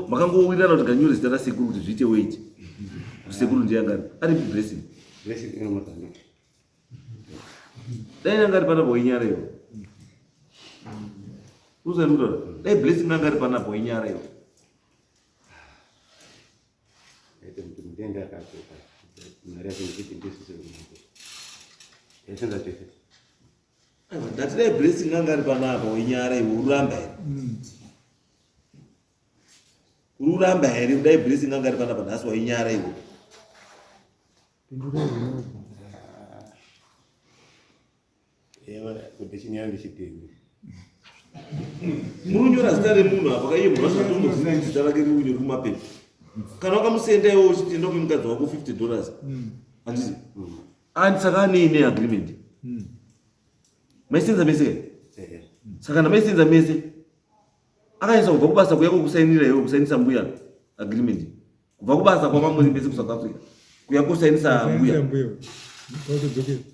makangowirirana kuti nganyore zita rasekuru kuti zviite weight sekuru ndiye angari ari Blessing inomozambique dai angari pana boinyareyo uzanura dai Blessing angari pana boinyareyo mtenda akatoka mari yake nditi ndisise yasenza tese ndati dai Blessing angari pana boinyareyo uramba here dai Blessing angari pana panhasi wainyarayo murunyora zita remunhu apa kaiye munhu asatombozii zita rake riunyori kumapepa kana wakamusendaiwo uchitenda kupi mukadzi wako $50 handiti saka aneine agreement maisenza mese saka namaisenza mese akaisa kubva kubasa kuyako kusainira iwe kusainisa mbuya agreement kubva kubasa kwamamuri mese kuSouth Africa kuya kusainisa mbuya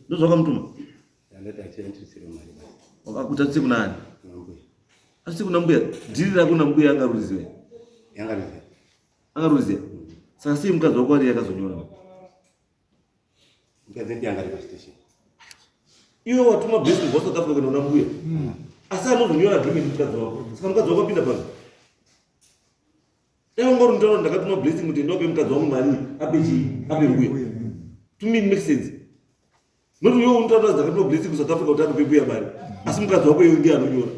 ndozvakamutuma wakakutarise kunani asi kuna mbuya dhiri rakuna mbuya angaruziwe angaruziya saka sei mukadzi wako ari yakazonyora iwe watuma Blessing kwa South Africa kuna mbuya asi anozonyora agreement mukadzi wako saka mukadzi wako apinda pano dai ngori ndoro ndakatuma Blessing kuti ndope mukadzi wangu mari ape mbuya to me make sense. Not you want to know Blessing ku South Africa utatu pe mbuya mari asi mukadzi wako yeye ndiye anonyora.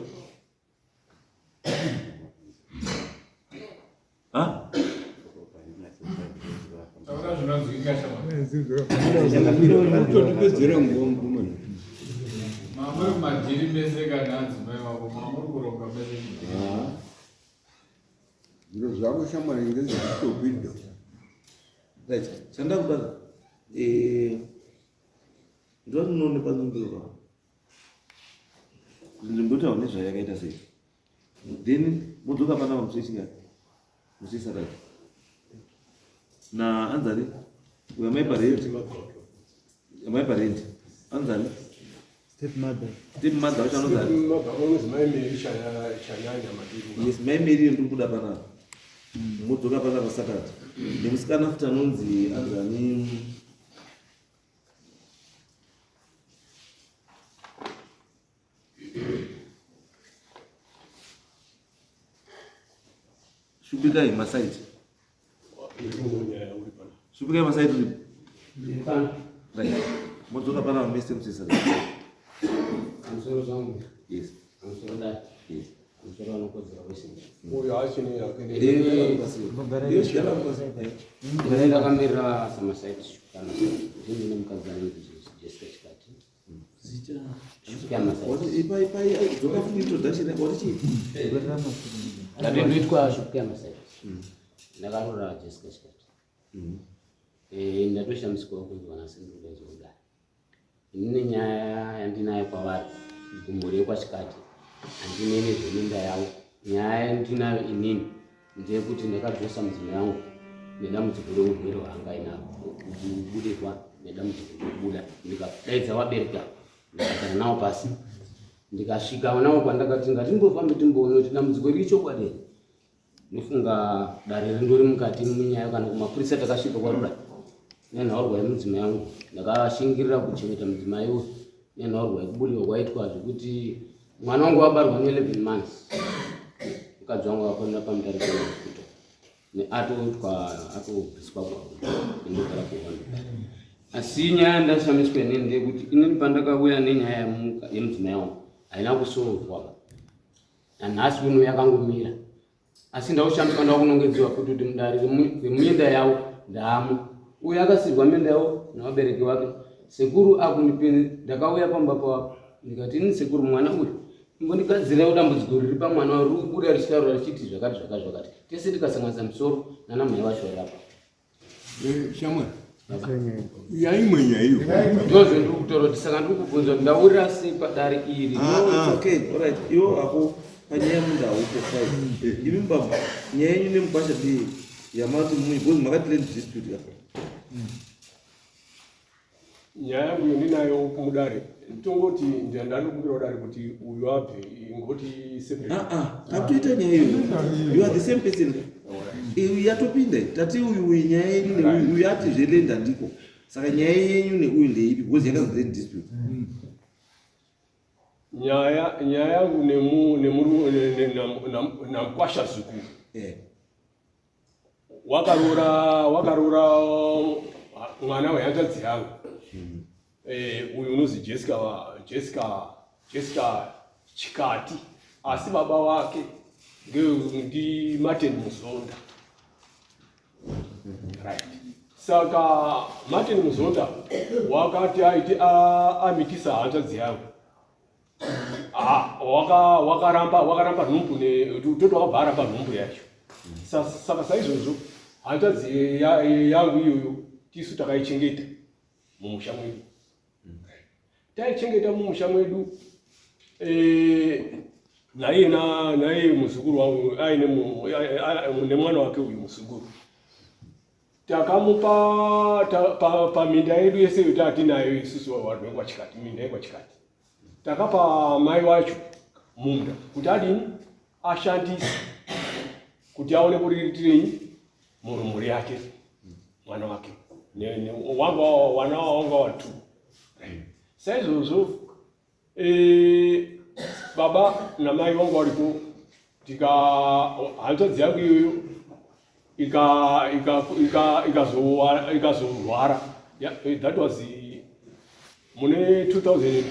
Chanda kuda ndo none panzvimbo nzvimbo taone zvayakaita sei then modzoka pana musisika musisaka na anzari uya mai parent anzari step mother uchanozari yes mai meri ndikuda pana modzoka pana pasakati nemusikana futi anonzi anzani Shubikai masaiti. Shubikai masaiti. Right. Modzoka pana mese msisa. Ansoro zangu. Yes. Ansoro that. Yes. Mchoro wanokodzera wese. Uyo achine yake. Ndio shikana mkosi. Nenda kamera sama site shukana. Ndine mukazana Jessica Chikati. Zicha. Shukana site. Ipa zoka full introduction what is it? Nditwa shukana site. Ndakarora Jessica Chikati. Ndatoshambisikwa kunzwa nasenduka izonga. Ine nyaya yandinayo kwavari kumhuri yekwachikati handine nezveminda yavo. Nyaya yandinayo inini ndeyekuti ndakadzosa mudzimai yangu nedambudziko reurwere hwanga ainahwo kubudirwa nedambudziko rekubuda. Ndikadaidza vabereka ndikagara navo pasi ndikasvika navo kwandakati ngatimbofambe timboona kuti dambudziko riri chokwadi. Ndofunga dare rindori mukati munyaya kana kumapurisa takasvika kwarura nenhaurwa yemudzimai yangu. Ndakashingirira kuchengeta mudzimai uyu nenhaurwa yekubudirwa kwaitwa zvekuti mwana wangu wabarwa ne11 months. Mukadzi wangu akaponera pamutariko wekuto atobviswa kwavo ndogara kuhonda. Asi nyaya ndashamiswa inini ndeyekuti inini pandakauya nenyaya yemudzimai wangu haina kusolvwa. Nanhasi uno yakangomira. Asi ndaushamiswa ndakunongedziwa kuti mudare remuminda yavo ndamo. Uyu akasirwa minda yavo navabereki vake. Sekuru akundipinda ndakauya pamba pavo ndikati ini sekuru mwana uyu imbondigadzirawo dambudziko riri pamwana wari kubuda richitaura richiti zvakati zvakati. Tese tikasanganisa musoro nanamai vacho varapa. Shamwa. Yaimwenya iyo. Ndozvo ndiri kutaura kuti saka ndiri kubvunza kuti ndaurira sei padare iri. It's okay. All right. Iwo ako panyaya munda uko fine. Ibi mbamba nyaya yenyu nemugwasha ndi yamati mumwe because makatile dispute yako. Nyaya yangu ndinayo kumudare. Tongoti ndandari kubira dare kuti uyu abve ngoti separate. Akuita nyaya iyo. You are the same person. Iyu yatopinde tati uyu nyaya yenyu uyu ati zvelenda ndiko. Saka nyaya yenyu neuyu ndeipi because yakazile dispute. Nyaya yangu namkwasha zuku. Wakarora mwana wehanzvadzi yangu. Uyu unozi Jessica Chikati. Asi baba wake ndi Martin Muzonda. Right. Saka Martin Muzonda wakati aiti amitisa hanzvadzi yangu. Wakaramba nhumbu toto wakabva nhumbu yacho. Saka saizvozvo hanzvadzi yangu iyoyo tisu takaichengeta mumusha mwedu. Taichengeta mumusha mwedu naye muzukuru wangu aine nemwana wake uyu muzukuru. Takamupa paminda yedu yese yotinayo isusu vanhu vekwachikati, minda yekwachikati. Takapa mai wacho munda kuti adini ashandise kuti aone kuriitirenyi murumuri yake mwana wake wana wanga watu. Saizvozvo baba namai vangu varipo tika hanzvadzi yangu iyoyo ikazorwara. That was mune 2000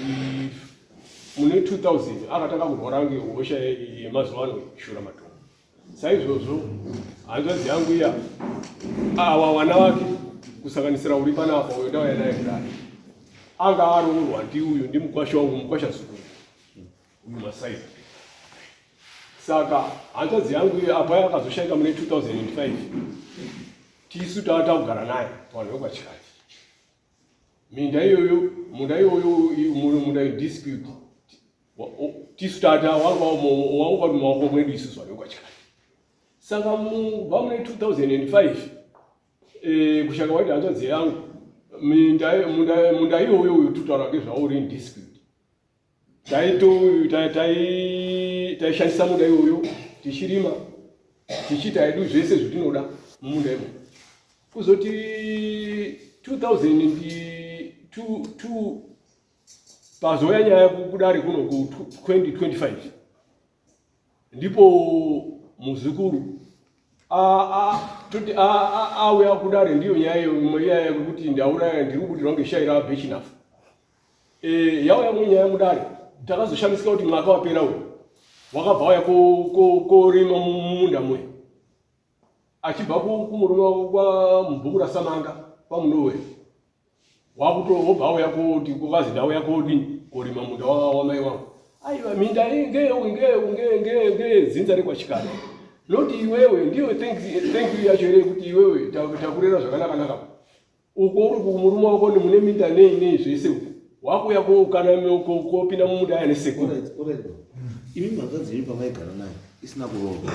akatanga kurwara ngehosha yemazuva ano shura matongo. Saizvozvo hanzvadzi yangu iya awa wana wake kusanganisira uri panapa uyo ndauya naye kudai anga aroorwa ndi uyu ndi mukwasha wangu mukwasha zukuru uyu Masai. Saka hanzvadzi yangu iya apa yakazoshaika mune 2005 tisu takagara naye vanhu vekwachikati. Munda iyoyo munda dispute tisu tata wanga mumaoko mwedu isusu vanhu vekwachikati. Saka mubva mune 2005 kushaka waiti hanzvadzi yangu munda iyoyo tutaura ngezvawo uri dispute. Taishandisa munda iyoyo tichirima tichiita hedu zvese zvetinoda mumunda imo. Kuzoti 2002 pazoya nyaya yekudare kuno ku 2025 ndipo muzukuru auya kudare ndiyo nyaya yekuti ndauraya ndiri kubudirwa ngeshaira bechinafu. Yauya munyaya mudare takazoshamisika kuti mwaka wapera uyu wakabva waya korima mumunda mwe achibva kumurume kwa Mbukura Samanga pamunowe wobva waya kuti kuvazi ndawo yakodini korima munda wamai wangu aiwa minda nge zinza rekwachikana noti iwewe ndiwe thank you yacho ere kuti iwewe takurera zvakanaka uko uri kumurume wako mune minda nei zvese wakuya kana kopinda mumunda aya neseko imi mhanzadzi iri pamaigara naye isina kuroorwa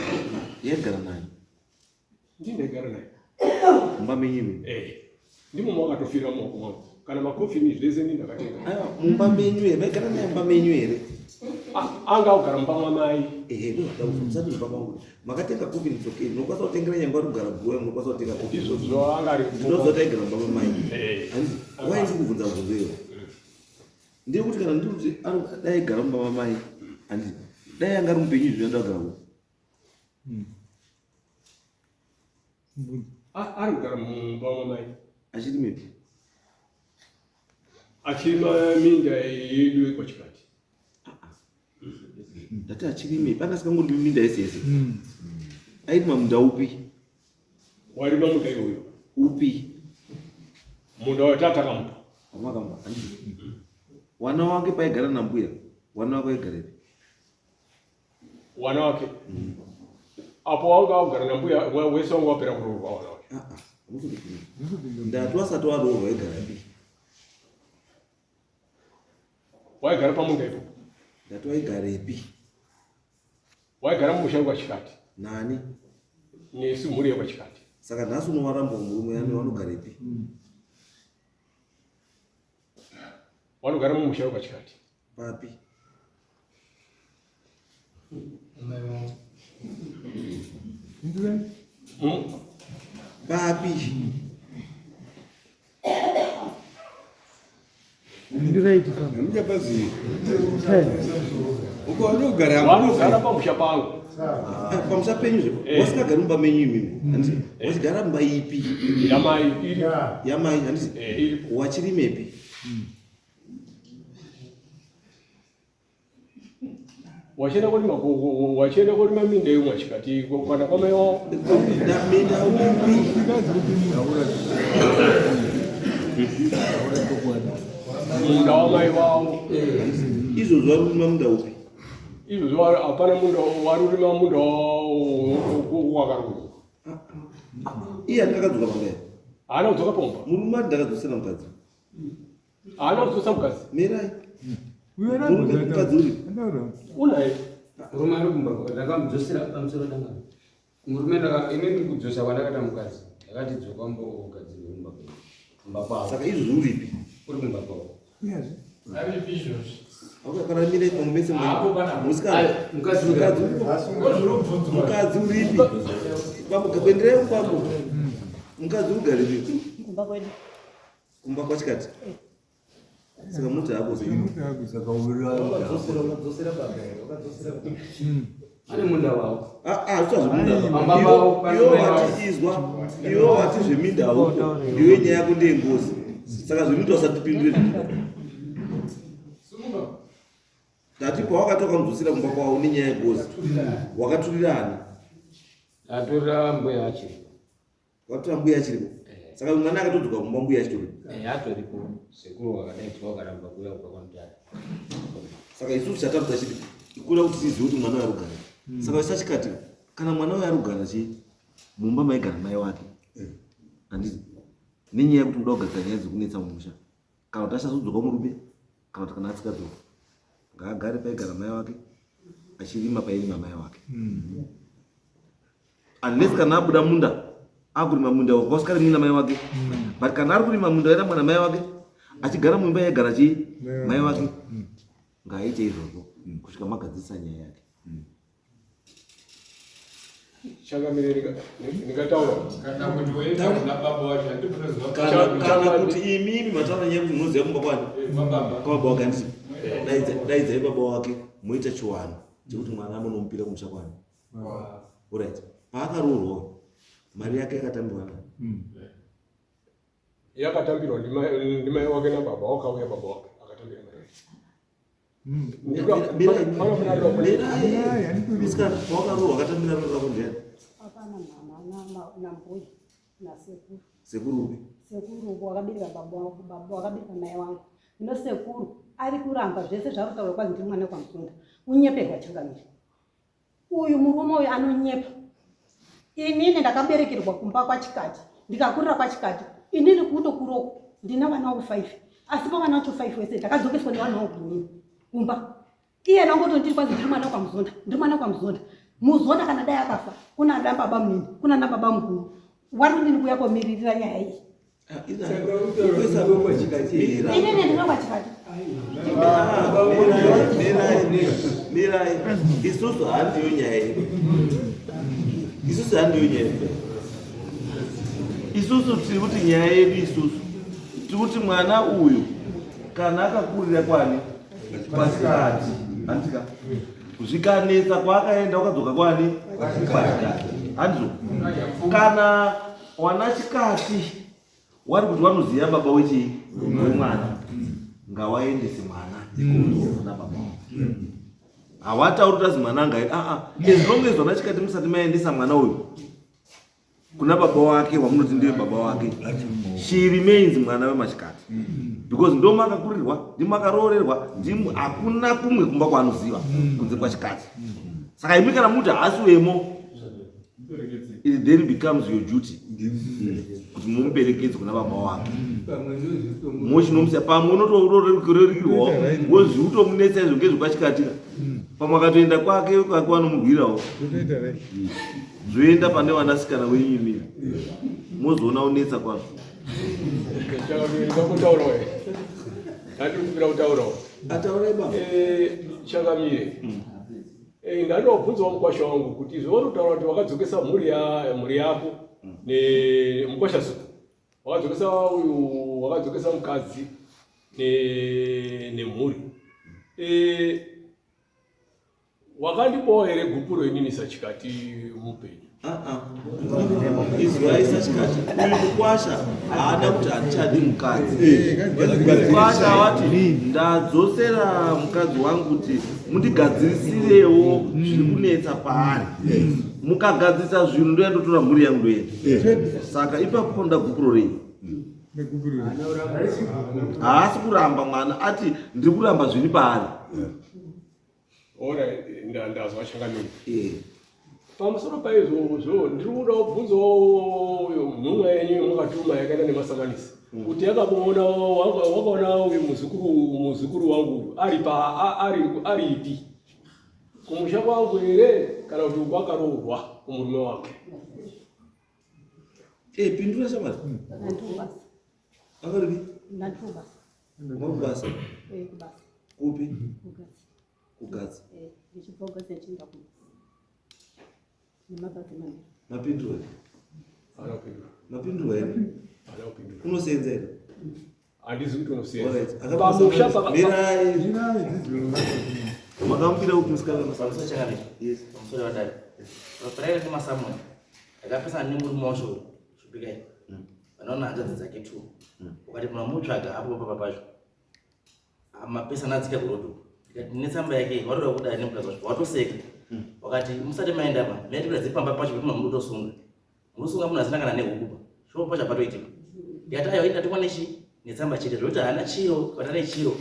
yaigara naye ndindaigara naye mumba menyume ndimo makatofira mumaoko mangu kana makofini zvese ndindakatenga mumba menyu here maigara naye mumba menyu here anga kugara mumba mwamai musati mumba mangu makatenga kofini tsokei munokwanisa kutengera nyangwa ari kugara bhuwa munokwanisa kutenga izvozvo anga ari ndinozoti aigara mumba mamai wai ndiri kubvunza bvunzo iyo ndiri kuti kana ndiri kuti dai aigara mumba mamai handii dai anga ari mupenyu zvinoenda kugara ari kugara mumba mwamai achiri mepi achirima minda yedu yekwachikati ndati achiri mepi angasikangorimi minda yese yese airima munda upi warima munda iyoyo upi munda watatakampa wamakampa wana wake paigara nambuya wana wake aigarepi wana wake apo wanga kugara nambuya wese wanga wapera kuroorwa wana wake ndati wasati waroorwa aigarapi waigara pamunda ipo ndati waigarepi waigara mumusha wekwachikati nani nesi mhuri yekwachikati saka nhasi unowaramba murume yani wanogarepi wanogara mumusha wekwachikati papi papi Ndichabazi. Uko anogara wanogara pamusha pangu pamusha penyu wasikagari mumba menyu imimi wachigara mumba ipi yamai yamai handisi wachiri mepi wachienda kurima minda yomwachikati kana kwamaiwa minda upi munda wamai wavo izvozvo vari kurima munda upi izvozvo hapana munda vari kurima munda wakarukwa iye andakadzoka pamberi haana kudzoka pamumba murume ati ndakadzosera mukadzi haana kudzosa mukadzi mirai murume mukadzi uri unaye murume ari kumba ndakamudzosera pamusoro danga murume inini kudzosa kwandakata mukadzi ndakati dzoka mbogadzirwe kumba kwavo saka izvozvo uripi uri kumba kwavo kana mirai pamumese mukadzi uripi kwenderai kwambo mukadzi ugaripi kumba kwachikati saka muti hapo ane munda wavo iwo vati zveminda huko iwe nyaya yako ndeyengozi saka zveminda usatipindure ndati pawakatoka mudzosera kumba kwavo nenyaya yegozi wakaturirani atorera mbuya achiripo watora mbuya achiripo saka mwana akatodzoka kumba mbuya achitoripo atoripo sekuru wakadai tiwakaramba kuya kubva kwamutata saka isusu chatakuta chiti ikuda kuti tizive kuti mwana waari kugara saka isachikati kana mwana waari kugara chi mumba maigara mai wake handiti nenyaya yekuti uda kugadzira nyaya dzekunetsa mumusha kana kuti achazodzoka murume kana kuti kana atsikadzoka ngaagare paigara mai wake achirima pairima mai wake unless kana abuda munda akurima munda wakausikarimi namai wake but kana ari kurima munda wairambwa namai wake achigara muimba yaigara chi mai wake ngaaite izvozvo kusvika magadzirisa nyaya yake ndingataura kana kuti imimi mataura nyaya kuti munoziva kumba kwani kwababa wake handiti daidzai baba wake moita chiwano chekuti mwana amunomupira kumusha kwani right paakaroorwa mari yake yakatambirwa yakatambirwa ndimai wake nababa wakauya baba wake akatambira mari Musikana wakarohwa wakatamira roho rako ndiani? Hapana, mama na mbuya na sekuru. Sekuru upi? Sekuru wakabirika baba wakabirika mai wangu. Ndo sekuru ari kuramba zvese zvarutaura kwazi ndiri mwana kwaMusunda. Unyeperwa Changamire. Uyu murume uyu anonyepa. Inini ndakaberekerwa kumba kwaChikati. Ndikakurira kwaChikati. Inini kutokuroko ndina vana vangu 5. Asi pavana vacho 5 wese ndakadzokeswa nevana vangu kunini kumba. Iye nangoto ndiri kwazi ndiri mwana kwaMusunda. Ndiri mwana kwaMusunda. Muzonda kana dai akafa kuna na baba munini kuna na baba mukuru. Warudini kuya komiririra nyaya iyi. Inini ndina kwaChikati. Mirai, isusu handiyo nyaya yedu. Isusu handiyo nyaya yedu. Isusu tiri kuti nyaya yedu isusu. Tiri kuti mwana uyu kana akakurira kwani kwaChikati. Andika. Zvikanetsa kwaakaenda wakadzoka kwani kwaChikati. Andizvo. Kana wanaChikati wari kuti wanoziva baba wechii wemwana. Ngawaendese mwana kuna baba. Hawatauri kuti mwana angaenda. As long as wanaChikati musati maendesa mwana uyu kuna baba wake wamunoti ndiye baba wake, she remains mwana wemaChikati. Because ndo makakurirwa, ndi makaroorerwa, hakuna kumwe kumba kwaanoziva kunze kwaChikati. Saka imi kana muti haasiwemo, it then becomes your duty kuti mumuperekedze kuna baba wake. Mochinomusiya pamwe unotorerukirwawo wozviutomunetsa izvo ngezvekwaChikati. Pamwe akatoenda kwake kwake vanomurwirawo zvoenda pane vanasikana wenyimira mozoona unetsa kwazvo. Changamire. Ndanobvunzawo mukwasha wangu kuti zvaurikutaura kuti wakadzokesa mhuri yako nemukwasha suku. Wakadzokesa mukadzi nemhuri. Wakandipawo here gupuro inini saChikati mupenyu? Izwi aisaChikati. Uyu mukwasha haada kuti hatichadi mukadzi. Mukwasha wati ndadzosera mukadzi wangu kuti mundigadzirisirewo zviri kunetsa paari. Mukagadzirisa zvinhu ndoenda ndotora mhuri yangu ndoenda. Saka ipapo ndagupuro rei? Haasi kuramba mwana, ati ndiri kuramba zviri paari. Ora ndazwa Changamire. Pamusoro paizvozvo ndiri kuda kubvunzawo nhumwa yenyu mukatuma yakaenda nemasamanisi kuti yakaona wakaona uyu muzukuru wangu ari ipi kumusha kwangu here kana kuti kwakaroorwa kumurume wake. Pindura Shamari. Nandubasa. Akaribi? Nandubasa. Mabasa. Kubasa. Kupi? Kugatsi. Kugatsi. Ndichibhoga sechinda ku. Nemabasa mani. Mapindura. Anapindura. Mapindura here. Anapindura. Unosenzera. Handizi kuti unosenza. Alright. Pamusha Mirai. Makamupira kuti musikana Pamusoro Changamire. Yes. Pamusoro wadai. Roperere ndi masamuel. Akapesa nemuri mosho. Shupikai. Vanaona hanzvadzi dzake tu. Ukati munamutsvaga apo papa pacho. Mapesa nadzika kurodo. Ndikati netsamba yake watoda kudai nemukadzi wacho. Watoseka. Wakati musati maenda pa. Mene tikudzi pamba pacho kuti munotosunga. Munosunga munazina kana nehukupa. Sho pacha patoitika. Ndikati ayo ita tikwane chi netsamba chete zvoti hana chiro kana ne chiro.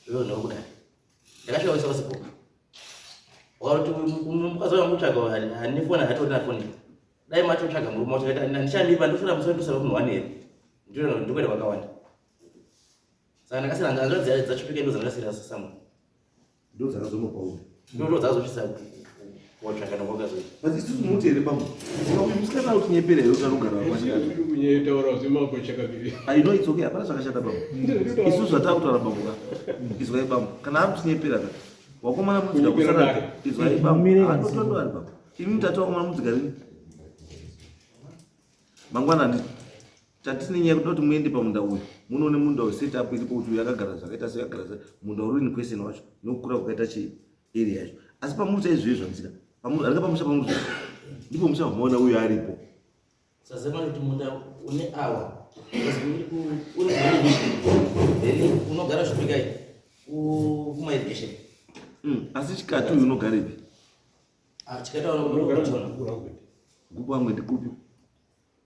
Zvo ndokudai. Ndakashaurisa wasipo. Wakati mukadzi wamutsvaga hanifona hatori foni. Dai macho tsvaga murume wacho akaita ndichambipa ndofuna musoro ndosara kunhu wanere. Ndikwenda kwakawanda. Saka ndakasira nganzva dzachipika ndo dzandakasira samu. Ndo dzakazonopa uyu. Ndo dzazopisa watsvaga nokwakazoita. But isusu muti here pamwe. Saka uyu musikana utinyepera here utanogara kwaChikati. kunyetaura zimako Changamire. I know it's okay. Hapana zvakashata pamwe. Isusu hatakutaura pamwe. Izwai pamwe. Kana amutinyepera ka. Wakomana mudzika kusana. Izwai pamwe. Anotondo ari pamwe. Imi mutatu wakomana mudzika rini? Mangwana tatine nyaya kuti muende pamunda uyu munoone munda uyu setup iripo kuti yakagara zvakaita sekagara munda uri in question wacho nokukura kwakaita chi area yacho asi pamucha izvezvo nzika arika pamusha pamucha ndipo musha muona uyu aripo sazema kuti munda une awa uri unogara zvipikai kuma irrigation Asi chikati uyu unogarepi? Chikati unogara Gupu amwe ndikupi?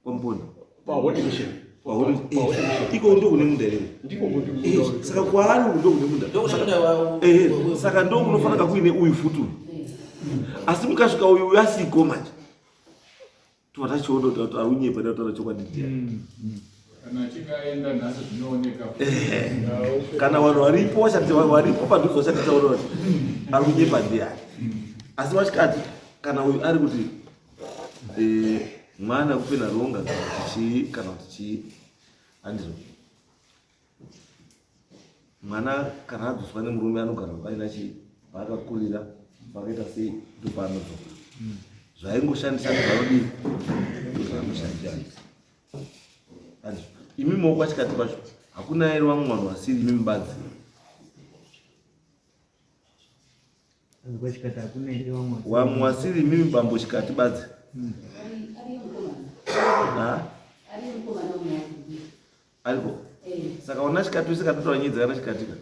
Kwampona? Pahoti mission. Iko ndo kune munda ere. Saka kwaari ndo kune munda. Saka ndo kunofanira kuine uyu futu. Asi mukasvika uyu asiko manje. Twatachiona kuti aunyepa ndotaura chokwadi ndiani. Kana chikaenda nhasi zvinooneka. Kana vanhu varipo vachati varipo padhuze vachati taura kuti aunyepa ndiani. Asi vachikati kana uyu ari kuti mwana kupena ronga kana kuti chii andizvo. Mwana kana adzoswa nemurume anogara paina chii paakakurira pakaita sei ndopaanodzoka. Zvaingoshandisa zvaodii zvanoshandisa. Andizvo. Imi maoko achikati kwacho hakuna ere vamwe vanhu vasiri imi mubadzi. Vamwe wasiri imi mibambo chikati badzi. Ariko. Saka ona chikati wese katotaura nyaya dzakana chikatika.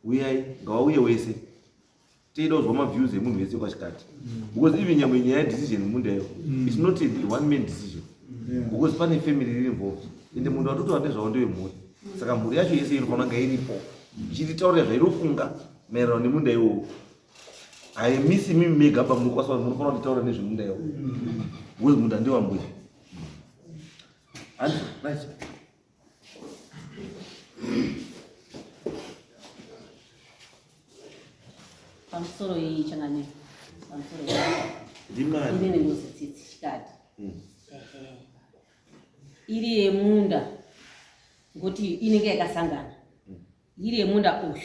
Uyai ngavauye wese. Teida kuzwa maviews emunhu wese kwachikati. Because even nyamwe nyaya decision munda iyo. It's not a one man decision. Because pane family iri involved. Ende munhu watotaura nezvavo ndewemhuri. Saka mhuri yacho yese inofanira kunge iripo. Ichitaurira zvainofunga maererano nemunda iwowo. Haimisi mimi mega apa munokwanisa kuti munofanira kutaura nezvemunda iwowo. Because munda ndewambuya. And right. Pamusoro y'ichanganyiko. Pamusoro Ndimani. ine nemuzitsitsi chikati. Iri yemunda ngoti inenge yakasangana. Iri yemunda uyu.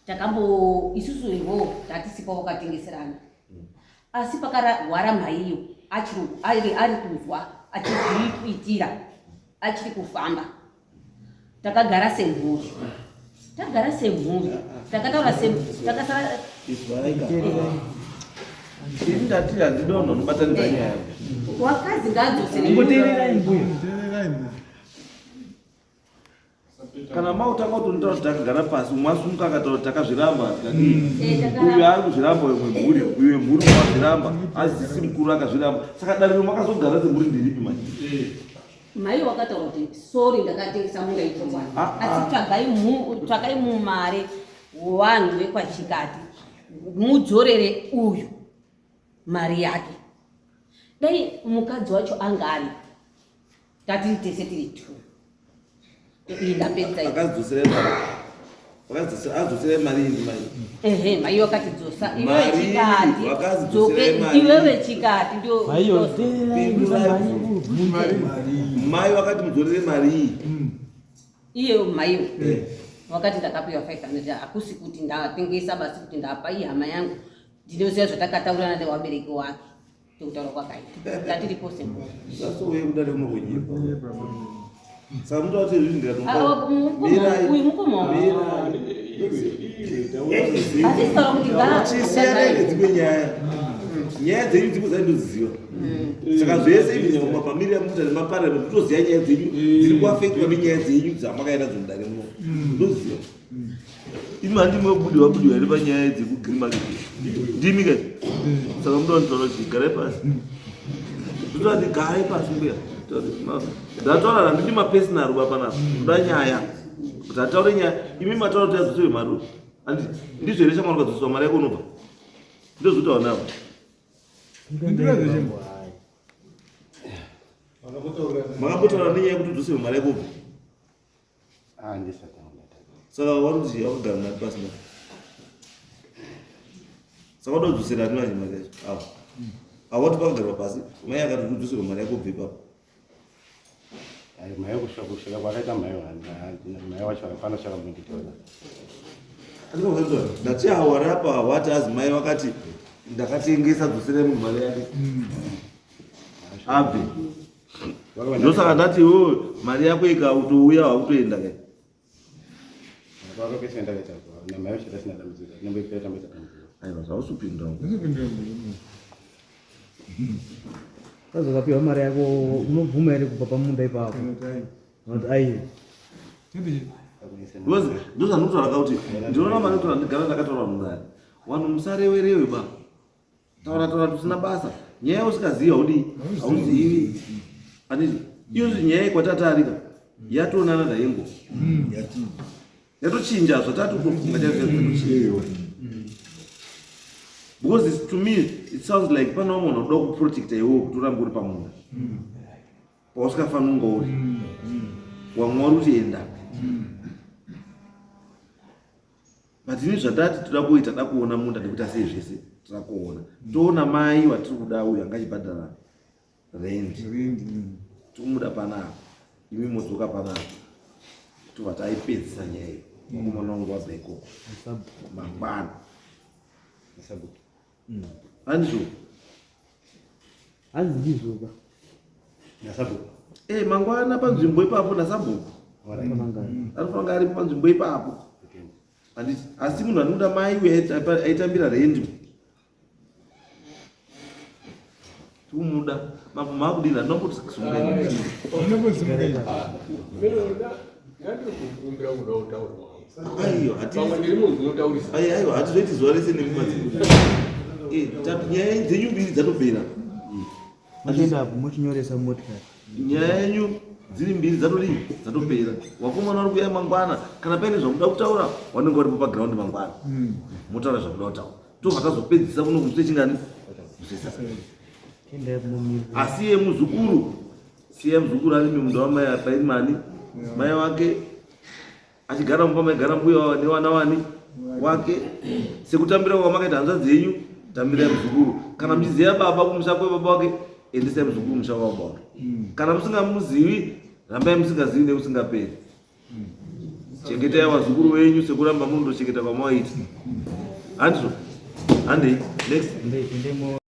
Takambo isusu ivo tatisipa wakatengeserana. Asi pakarwara mhaiyo ari kuzwa achiri kuitira achiri kufamba. Takagara semhuri. Takataura takasara ndati handidono nobatanidza nyaya. Wakazi ngadzosere. Kana mautanga kutonitaura kuti takagara pasi mwasumuka akataura kuti takazviramba uyu ari kuzviramba mhuri uyu mhuri mwazviramba azisi mukuru akazviramba saka dariro makazogara semhuri ndiripi manje. Mai wakataura kuti sori ndakatengesa munda ichongwana. Asi tsvakai mumare wanhu wekwachikati mudzorere uyu mari yake. Dai mukadzi wacho angari tatiri tese tiri tu. Indapedza akadzosere mari indi mai. Mai wakati dzosa iwewe chikati dzoke iwewe chikati ndio mai wakati mudzorere mari iyi. Iye mai wakati ndakapiwa 500 hakusi kuti ndatengesa basi kuti ndapa iyi hama yangu ndinoziva zvatakataurana newabereki wake ndokutaura kwakaita tatiri pose sasa uye kudare kunokwenyepa saka muti wati izvi uyu mukoma atitaura kuti chisiyana nedzimwe nyaya dzenyu dzimwe dzaindoziva. Saka zvese izvi mumapamiri amuita nemaparliament toziva nyaya dzenyu dziri kuafektwa nenyaya dzenyu dzamakaenda dzomudare muno ndoziva. Imi handimwebudiwa here panyaya dzekugreen market ndimi kai. Saka muda wanditaura kuti garai pasi totati garai pasi mbuya ndataura handidi mapersonal vapanapa kuda nyaya kuti ataure nyaya. Imi mataura kuti adzosere mari ndizvo here chamwana ukadzoswa mari yako unobva ndozotaura navo. Makapotaura nenyaya yekuti udzosere mari yako ubva. Saka waruti wakagara nati pasina. Saka wada kudzosera ani manje mari yacho awo awati pakagarwa pasi mai akati udzosere mari yako ubve ipapo. Mai kusvika kwakaita mai wacho akafana chakamunditaura. Andinokuzotaura ndati awari apa wati azi mai wakati ndakatengesa dzosere munhu mari yake abve. Ndosaka ndati mari yako ikautouya wakutoenda kai. Aiwa zvausupinda kazokapiwa mari yako unobvuma here kubva pamunda ipapo. Ai Because those are not about it. Ndinoona mari kuti ndigara ndakataura mungani. Vanhu musarewerewe ba. Taura tusina basa. Nyaya usikaziva udi auzivi. Ani iyo nyaya kwatatarika. Yatonana dayengo. Yatochinja zvotatu kufunga chazvo. Because to me it sounds like pana munhu unoda kuprotecta iwe kuti urambe uri pamunda. Pausingafanira kunge uri. Wamwari utienda. But ini zvatati toda kuita da kuona munda nekuti sei zvese toda kuona. Toona mai watiri kuda uyu angachibhadhara rent. Tumuda panapa. Imi mudzoka panapa. Tobva taipedzisa nyaya iyi. Mwana wangu wabveko. Mangwana. Andizvo. Azizvo. Nasabhuku. Mangwana panzvimbo ipapo nasabhuku. Arifanga ari panzvimbo ipapo. Asi munhu anoda mai uye aitambira rendi. Tumuda. Mambo makudira noboti kusunganya. Aiyo, hatizoiti zuva rese nekumadziku. Nyaya dzenyu mbiri dzatopera. Muchinyoresa motikari. Nyaya yenyu dziri mbiri dzatopera. Wakomana uri kuuya mangwana kana paine zvamuda kutaura wanenge waripo paground mangwana. Motaura zvamuda kutaura. Tobva tazopedzisa kuno kumuswe chingani? Asi ye muzukuru. Siye muzukuru ari mumunda wamai apaimani. Mai wake achigara mumba maigara mbuya nevana wani wake. Sekutambira kwamakaita hanzvadzi dzenyu, tambirai muzukuru. Kana muchiziva baba kumusha kwebaba wake, endesai muzukuru musha wababa wake. Kana musingamuzivi, rambai musingazivi nekusingaperi. Chengetai vazukuru venyu sekuramba mundochengeta kwamawaita. Handizvo? Handei. Next.